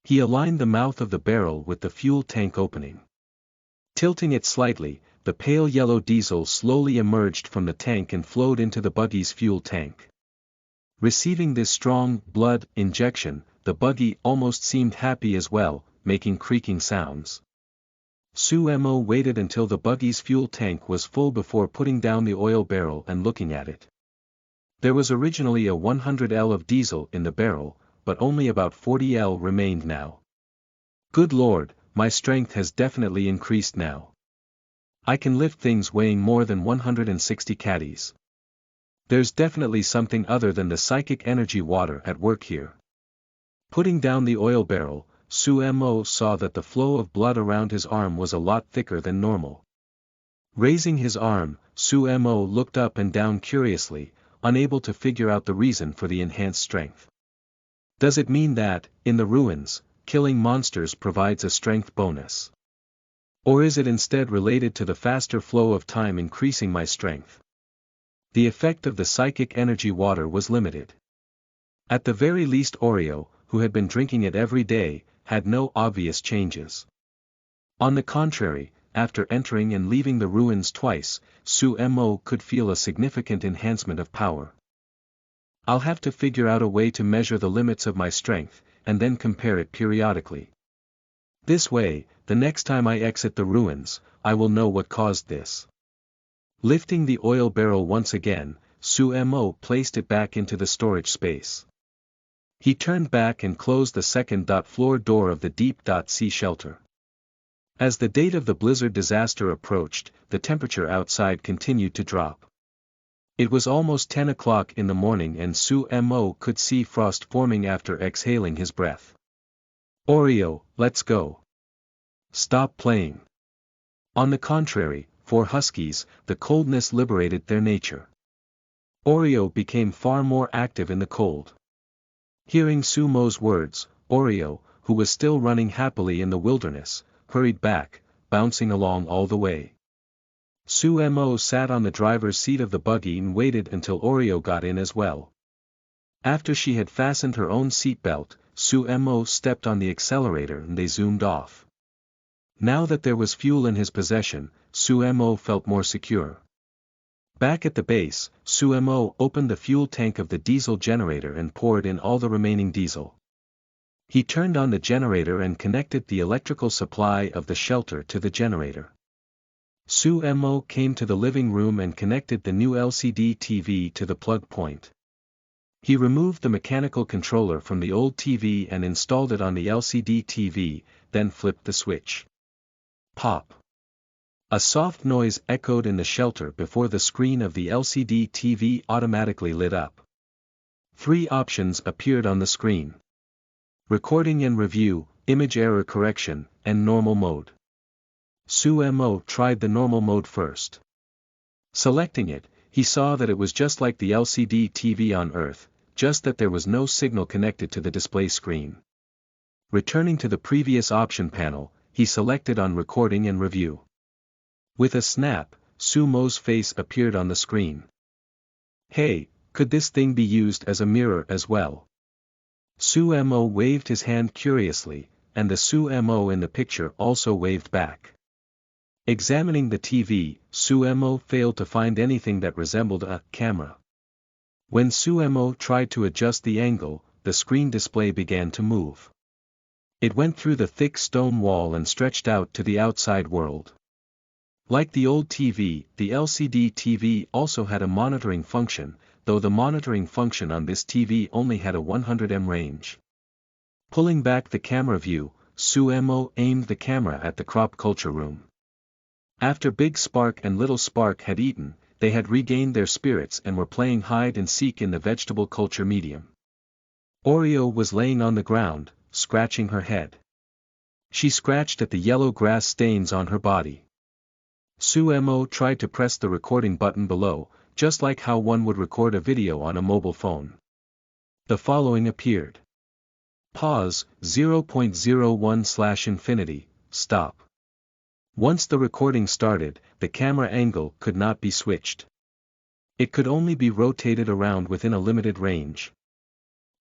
Speaker 1: He aligned the mouth of the barrel with the fuel tank opening. Tilting it slightly, the pale yellow diesel slowly emerged from the tank and flowed into the buggy's fuel tank. Receiving this strong blood injection, the buggy almost seemed happy as well, making creaking sounds. Sumo waited until the buggy's fuel tank was full before putting down the oil barrel and looking at it. There was originally a 100 L of diesel in the barrel, but only about 40 L remained now. Good Lord, my strength has definitely increased now. I can lift things weighing more than 160 caddies. There's definitely something other than the psychic energy water at work here. Putting down the oil barrel, Sumo saw that the flow of blood around his arm was a lot thicker than normal. Raising his arm, Sumo looked up and down curiously, unable to figure out the reason for the enhanced strength. Does it mean that, in the ruins, killing monsters provides a strength bonus? Or is it instead related to the faster flow of time increasing my strength? The effect of the psychic energy water was limited. At the very least Oreo, who had been drinking it every day, had no obvious changes. On the contrary, after entering and leaving the ruins twice, Sumo could feel a significant enhancement of power. I'll have to figure out a way to measure the limits of my strength, and then compare it periodically. This way, the next time I exit the ruins, I will know what caused this. Lifting the oil barrel once again, Sumo placed it back into the storage space. He turned back and closed the second-floor door of the deep-sea shelter. As the date of the blizzard disaster approached, the temperature outside continued to drop. It was almost 10 o'clock in the morning and Sumo could see frost forming after exhaling his breath. Oreo, let's go. Stop playing. On the contrary, for huskies, the coldness liberated their nature. Oreo became far more active in the cold. Hearing Sumo's words, Oreo, who was still running happily in the wilderness, hurried back, bouncing along all the way. Sumo sat on the driver's seat of the buggy and waited until Oreo got in as well. After she had fastened her own seatbelt, Sumo stepped on the accelerator and they zoomed off. Now that there was fuel in his possession, Sumo felt more secure. Back at the base, Sumo opened the fuel tank of the diesel generator and poured in all the remaining diesel. He turned on the generator and connected the electrical supply of the shelter to the generator. Sumo came to the living room and connected the new LCD TV to the plug point. He removed the mechanical controller from the old TV and installed it on the LCD TV, then flipped the switch. Pop. A soft noise echoed in the shelter before the screen of the LCD TV automatically lit up. 3 options appeared on the screen. Recording and review, image error correction, and normal mode. Sumo tried the normal mode first. Selecting it, he saw that it was just like the LCD TV on Earth, just that there was no signal connected to the display screen. Returning to the previous option panel, he selected on recording and review. With a snap, Sumo's face appeared on the screen. Hey, could this thing be used as a mirror as well? Sumo waved his hand curiously, and the Sumo in the picture also waved back. Examining the TV, Sumo failed to find anything that resembled a camera. When Sumo tried to adjust the angle, the screen display began to move. It went through the thick stone wall and stretched out to the outside world. Like the old TV, the LCD TV also had a monitoring function, though the monitoring function on this TV only had a 100 m range. Pulling back the camera view, Suemo aimed the camera at the crop culture room. After Big Spark and Little Spark had eaten, they had regained their spirits and were playing hide and seek in the vegetable culture medium. Oreo was laying on the ground, scratching her head. She scratched at the yellow grass stains on her body. Suemo tried to press the recording button below, just like how one would record a video on a mobile phone. The following appeared. Pause, 0.01/infinity, stop. Once the recording started, the camera angle could not be switched. It could only be rotated around within a limited range.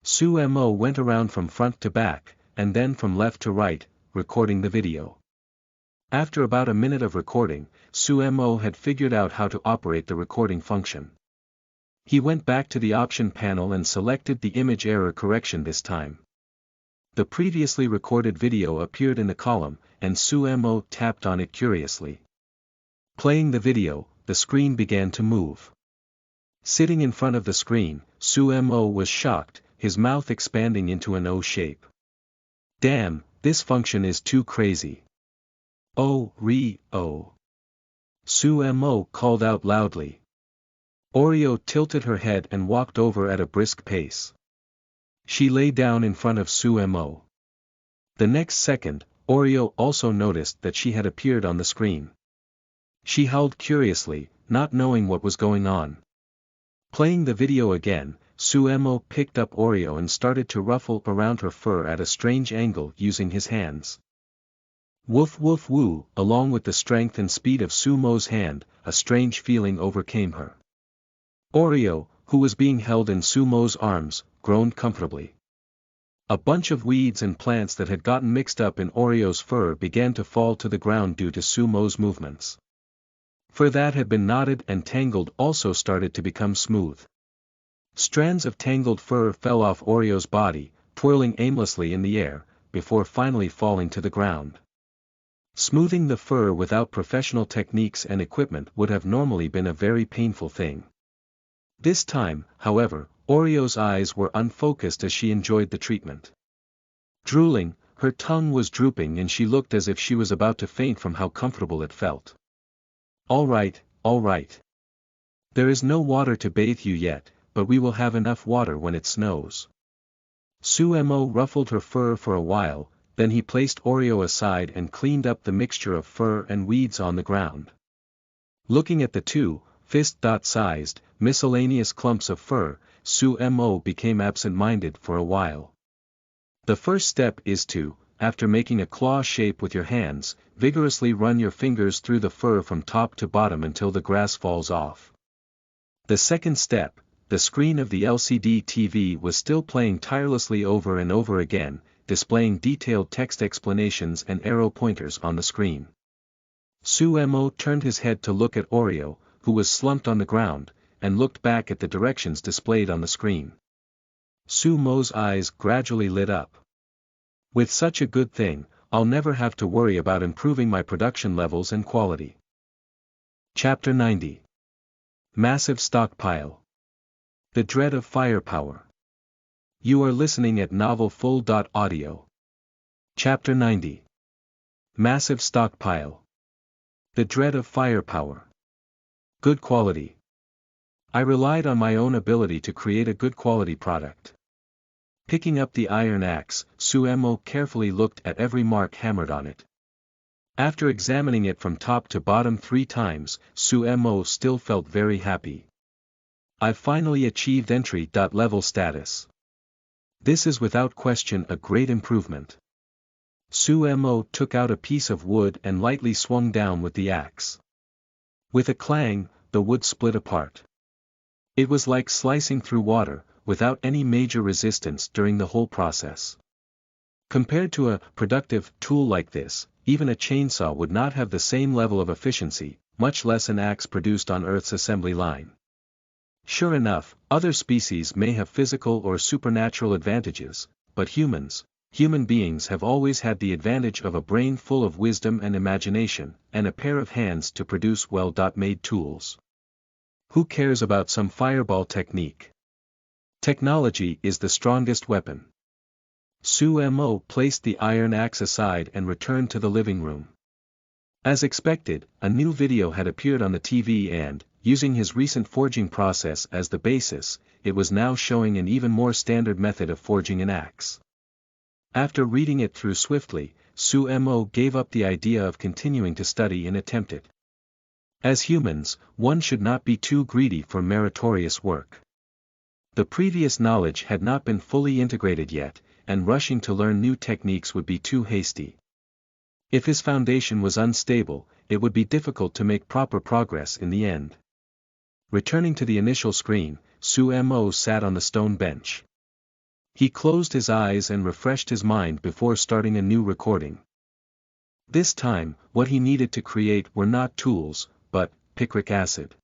Speaker 1: Suemo went around from front to back, and then from left to right, recording the video. After about a minute of recording, Suemo had figured out how to operate the recording function. He went back to the option panel and selected the image error correction this time. The previously recorded video appeared in the column, and Suemo tapped on it curiously. Playing the video, the screen began to move. Sitting in front of the screen, Suemo was shocked, his mouth expanding into an O shape. Damn, this function is too crazy. Oh. Suemo called out loudly. Oreo tilted her head and walked over at a brisk pace. She lay down in front of Suemo. The next second, Oreo also noticed that she had appeared on the screen. She howled curiously, not knowing what was going on. Playing the video again, Suemo picked up Oreo and started to ruffle around her fur at a strange angle using his hands. Woof woof woo, along with the strength and speed of Sumo's hand, a strange feeling overcame her. Oreo, who was being held in Sumo's arms, groaned comfortably. A bunch of weeds and plants that had gotten mixed up in Oreo's fur began to fall to the ground due to Sumo's movements. Fur that had been knotted and tangled also started to become smooth. Strands of tangled fur fell off Oreo's body, twirling aimlessly in the air, before finally falling to the ground. Smoothing the fur without professional techniques and equipment would have normally been a very painful thing. This time, however, Oreo's eyes were unfocused as she enjoyed the treatment. Drooling, her tongue was drooping and she looked as if she was about to faint from how comfortable it felt. All right. There is no water to bathe you yet, but we will have enough water when it snows. Suemo ruffled her fur for a while, then he placed Oreo aside and cleaned up the mixture of fur and weeds on the ground. Looking at the two, fist-sized, miscellaneous clumps of fur, Suemo became absent-minded for a while. The first step is to, after making a claw shape with your hands, vigorously run your fingers through the fur from top to bottom until the grass falls off. The second step, the screen of the LCD TV was still playing tirelessly over and over again, displaying detailed text explanations and arrow pointers on the screen. Suemo turned his head to look at Oreo, who was slumped on the ground, and looked back at the directions displayed on the screen. Sumo's eyes gradually lit up. With such a good thing, I'll never have to worry about improving my production levels and quality. Chapter 90. Massive Stockpile. The Dread of Firepower. You are listening at novelfull.audio. Chapter 90. Massive Stockpile. The Dread of Firepower. Good quality. I relied on my own ability to create a good quality product. Picking up the iron axe, Suemo carefully looked at every mark hammered on it. After examining it from top to bottom 3 times, Suemo still felt very happy. I've finally achieved entry-level status. This is without question a great improvement. Suemo took out a piece of wood and lightly swung down with the axe. With a clang, the wood split apart. It was like slicing through water, without any major resistance during the whole process. Compared to a productive tool like this, even a chainsaw would not have the same level of efficiency, much less an axe produced on Earth's assembly line. Sure enough, other species may have physical or supernatural advantages, but humans, Human beings have always had the advantage of a brain full of wisdom and imagination, and a pair of hands to produce well-made tools. Who cares about some fireball technique? Technology is the strongest weapon. Su Mo placed the iron axe aside and returned to the living room. As expected, a new video had appeared on the TV and, using his recent forging process as the basis, it was now showing an even more standard method of forging an axe. After reading it through swiftly, Su Mo gave up the idea of continuing to study and attempt it. As humans, one should not be too greedy for meritorious work. The previous knowledge had not been fully integrated yet, and rushing to learn new techniques would be too hasty. If his foundation was unstable, it would be difficult to make proper progress in the end. Returning to the initial screen, Su Mo sat on the stone bench. He closed his eyes and refreshed his mind before starting a new recording. This time, what he needed to create were not tools, but picric acid.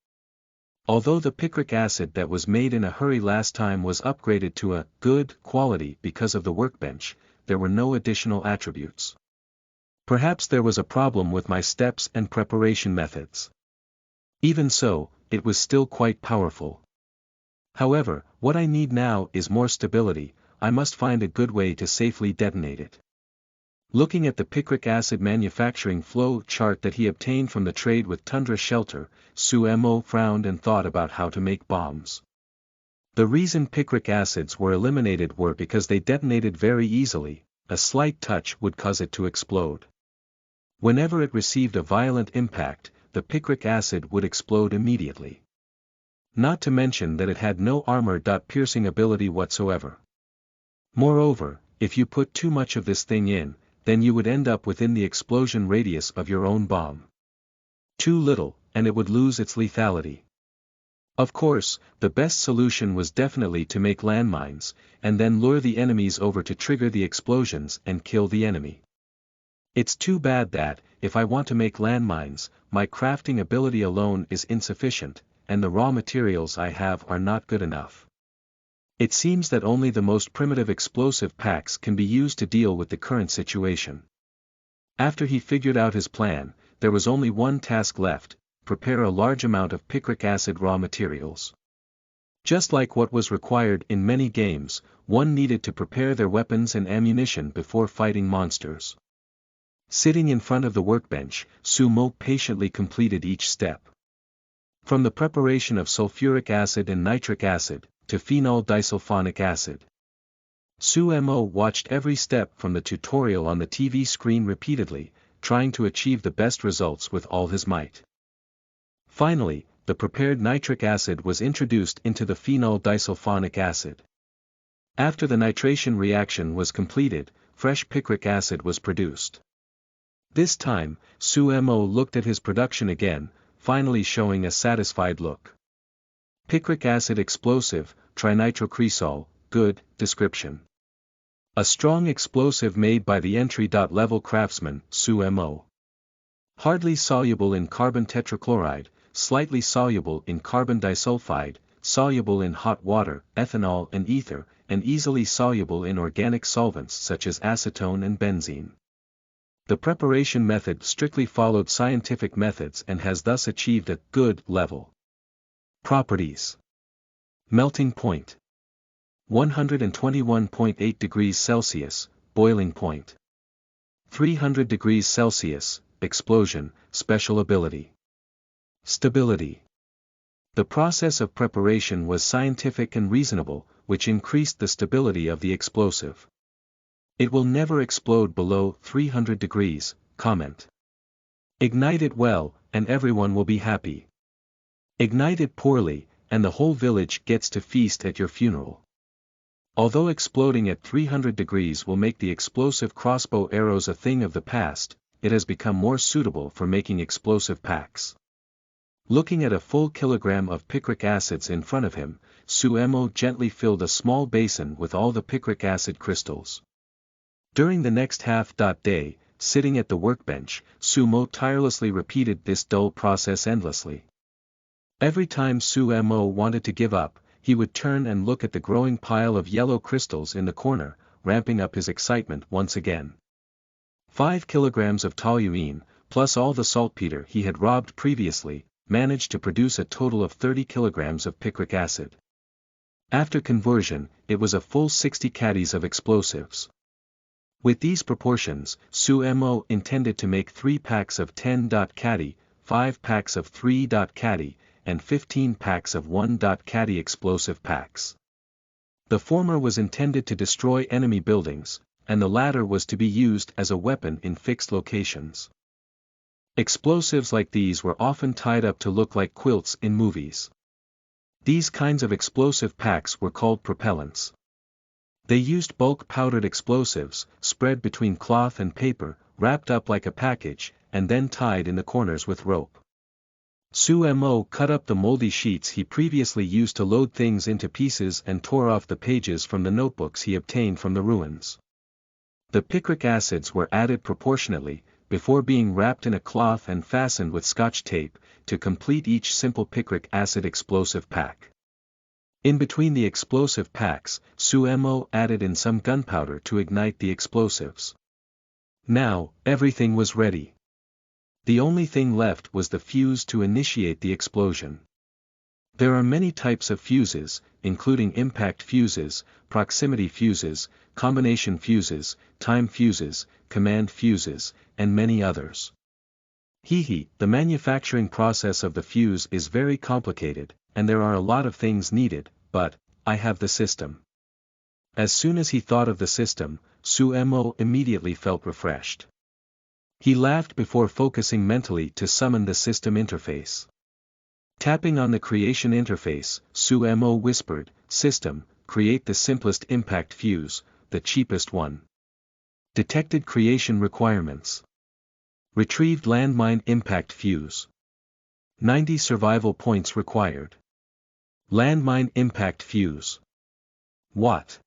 Speaker 1: Although the picric acid that was made in a hurry last time was upgraded to a good quality because of the workbench, there were no additional attributes. Perhaps there was a problem with my steps and preparation methods. Even so, it was still quite powerful. However, what I need now is more stability. I must find a good way to safely detonate it. Looking at the picric acid manufacturing flow chart that he obtained from the trade with Tundra Shelter, Su Mo frowned and thought about how to make bombs. The reason picric acids were eliminated were because they detonated very easily. A slight touch would cause it to explode. Whenever it received a violent impact, the picric acid would explode immediately. Not to mention that it had no armor-piercing ability whatsoever. Moreover, if you put too much of this thing in, then you would end up within the explosion radius of your own bomb. Too little, and it would lose its lethality. Of course, the best solution was definitely to make landmines, and then lure the enemies over to trigger the explosions and kill the enemy. It's too bad that, if I want to make landmines, my crafting ability alone is insufficient, and the raw materials I have are not good enough. It seems that only the most primitive explosive packs can be used to deal with the current situation. After he figured out his plan, there was only one task left: prepare a large amount of picric acid raw materials. Just like what was required in many games, one needed to prepare their weapons and ammunition before fighting monsters. Sitting in front of the workbench, Su Mo patiently completed each step. From the preparation of sulfuric acid and nitric acid, to phenol disulfonic acid. Su Mo watched every step from the tutorial on the TV screen repeatedly, trying to achieve the best results with all his might. Finally, the prepared nitric acid was introduced into the phenol disulfonic acid. After the nitration reaction was completed, fresh picric acid was produced. This time, Su Mo looked at his production again, finally showing a satisfied look. Picric acid explosive, trinitrocresol, good, description. A strong explosive made by the entry-level craftsman, Su Mo. Hardly soluble in carbon tetrachloride, slightly soluble in carbon disulfide, soluble in hot water, ethanol and ether, and easily soluble in organic solvents such as acetone and benzene. The preparation method strictly followed scientific methods and has thus achieved a good level. Properties. Melting point. 121.8 degrees Celsius, boiling point. 300 degrees Celsius, explosion, special ability. Stability. The process of preparation was scientific and reasonable, which increased the stability of the explosive. It will never explode below 300 degrees, comment. Ignite it well, and everyone will be happy. Ignite it poorly, and the whole village gets to feast at your funeral. Although exploding at 300 degrees will make the explosive crossbow arrows a thing of the past, it has become more suitable for making explosive packs. Looking at a full kilogram of picric acids in front of him, Su Mo gently filled a small basin with all the picric acid crystals. During the next half-day, sitting at the workbench, Su Mo tirelessly repeated this dull process endlessly. Every time Su Mo wanted to give up, he would turn and look at the growing pile of yellow crystals in the corner, ramping up his excitement once again. 5 kilograms of toluene, plus all the saltpeter he had robbed previously, managed to produce a total of 30 kilograms of picric acid. After conversion, it was a full 60 caddies of explosives. With these proportions, Sumo intended to make 3 packs of 10 caddy, 5 packs of 3 caddy, and 15 packs of 1 caddy explosive packs. The former was intended to destroy enemy buildings, and the latter was to be used as a weapon in fixed locations. Explosives like these were often tied up to look like quilts in movies. These kinds of explosive packs were called propellants. They used bulk powdered explosives, spread between cloth and paper, wrapped up like a package, and then tied in the corners with rope. Sumo cut up the moldy sheets he previously used to load things into pieces and tore off the pages from the notebooks he obtained from the ruins. The picric acids were added proportionately, before being wrapped in a cloth and fastened with Scotch tape, to complete each simple picric acid explosive pack. In between the explosive packs, Sumo added in some gunpowder to ignite the explosives. Now, everything was ready. The only thing left was the fuse to initiate the explosion. There are many types of fuses, including impact fuses, proximity fuses, combination fuses, time fuses, command fuses, and many others. The manufacturing process of the fuse is very complicated, and there are a lot of things needed, but I have the system. As soon as he thought of the system, Sumo immediately felt refreshed. He laughed before focusing mentally to summon the system interface. Tapping on the creation interface, Sumo whispered, "System, create the simplest impact fuse, the cheapest one." Detected creation requirements. Retrieved landmine impact fuse. 90 survival points required. Landmine impact fuse. What?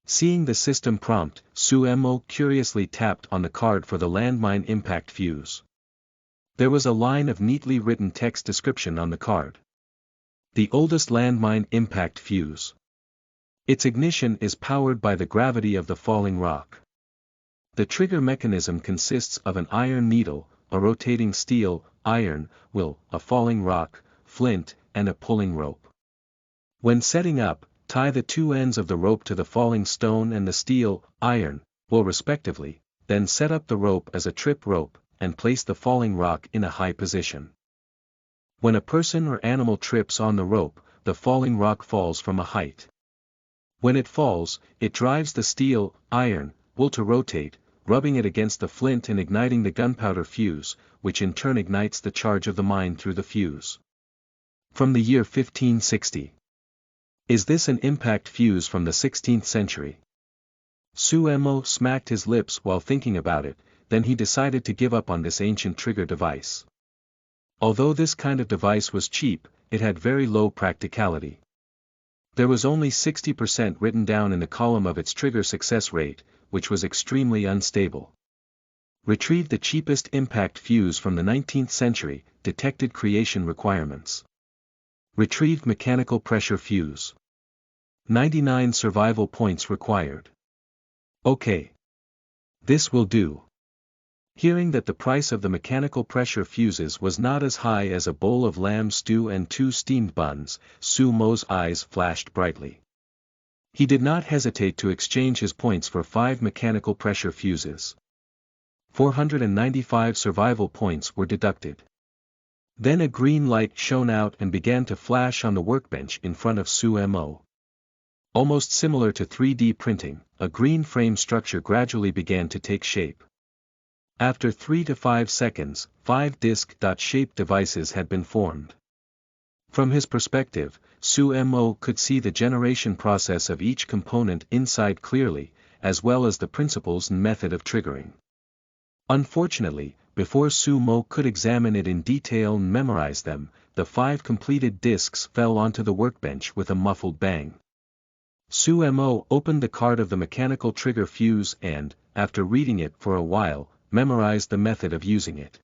Speaker 1: Seeing the system prompt, Sumo curiously tapped on the card for the landmine impact fuse. There was a line of neatly written text description on the card. The oldest landmine impact fuse. Its ignition is powered by the gravity of the falling rock. The trigger mechanism consists of an iron needle, a rotating steel, iron, wheel, a falling rock, flint, and a pulling rope. When setting up, tie the 2 ends of the rope to the falling stone and the steel, iron, wheel respectively, then set up the rope as a trip rope, and place the falling rock in a high position. When a person or animal trips on the rope, the falling rock falls from a height. When it falls, it drives the steel, iron, wheel to rotate, rubbing it against the flint and igniting the gunpowder fuse, which in turn ignites the charge of the mine through the fuse. From the year 1560. Is this an impact fuse from the 16th century? Sumo smacked his lips while thinking about it, then he decided to give up on this ancient trigger device. Although this kind of device was cheap, it had very low practicality. There was only 60% written down in the column of its trigger success rate, which was extremely unstable. Retrieved the cheapest impact fuse from the 19th century, detected creation requirements. Retrieved mechanical pressure fuse. 99 survival points required. Okay. This will do. Hearing that the price of the mechanical pressure fuses was not as high as a bowl of lamb stew and 2 steamed buns, Sumo's eyes flashed brightly. He did not hesitate to exchange his points for 5 mechanical pressure fuses. 495 survival points were deducted. Then a green light shone out and began to flash on the workbench in front of Sumo. Almost similar to 3D printing, a green frame structure gradually began to take shape. After 3 to 5 seconds, 5 disc-shaped devices had been formed. From his perspective, Sumo could see the generation process of each component inside clearly, as well as the principles and method of triggering. Unfortunately, before Sumo could examine it in detail and memorize them, the 5 completed discs fell onto the workbench with a muffled bang. Sumo opened the card of the mechanical trigger fuse and, after reading it for a while, memorized the method of using it.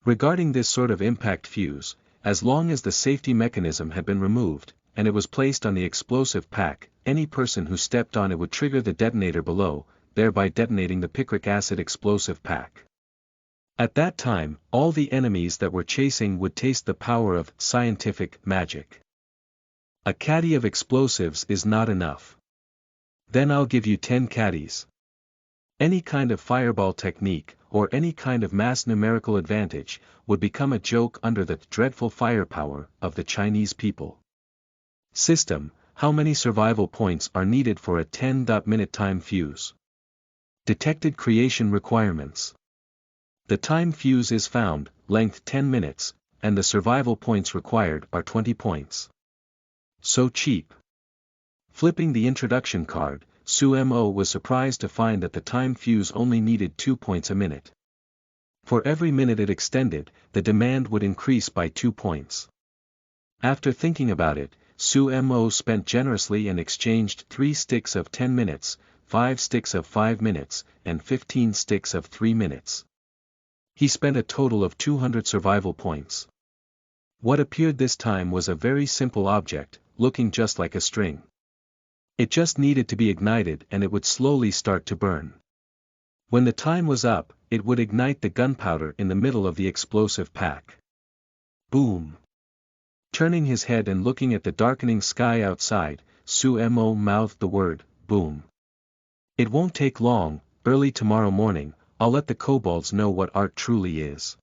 Speaker 1: Regarding this sort of impact fuse, as long as the safety mechanism had been removed, and it was placed on the explosive pack, any person who stepped on it would trigger the detonator below, thereby detonating the picric acid explosive pack. At that time, all the enemies that were chasing would taste the power of scientific magic. A caddy of explosives is not enough. Then I'll give you 10 caddies. Any kind of fireball technique, or any kind of mass numerical advantage, would become a joke under the dreadful firepower of the Chinese people. System: how many survival points are needed for a 10-minute time fuse? Detected creation requirements. The time fuse is found, length 10 minutes, and the survival points required are 20 points. So cheap. Flipping the introduction card, Su Mo was surprised to find that the time fuse only needed 2 points a minute. For every minute it extended, the demand would increase by 2 points. After thinking about it, Su Mo spent generously and exchanged 3 sticks of 10 minutes, 5 sticks of 5 minutes, and 15 sticks of 3 minutes. He spent a total of 200 survival points. What appeared this time was a very simple object, looking just like a string. It just needed to be ignited and it would slowly start to burn. When the time was up, it would ignite the gunpowder in the middle of the explosive pack. Boom! Turning his head and looking at the darkening sky outside, Su Mo mouthed the word, boom. It won't take long, early tomorrow morning, I'll let the kobolds know what art truly is.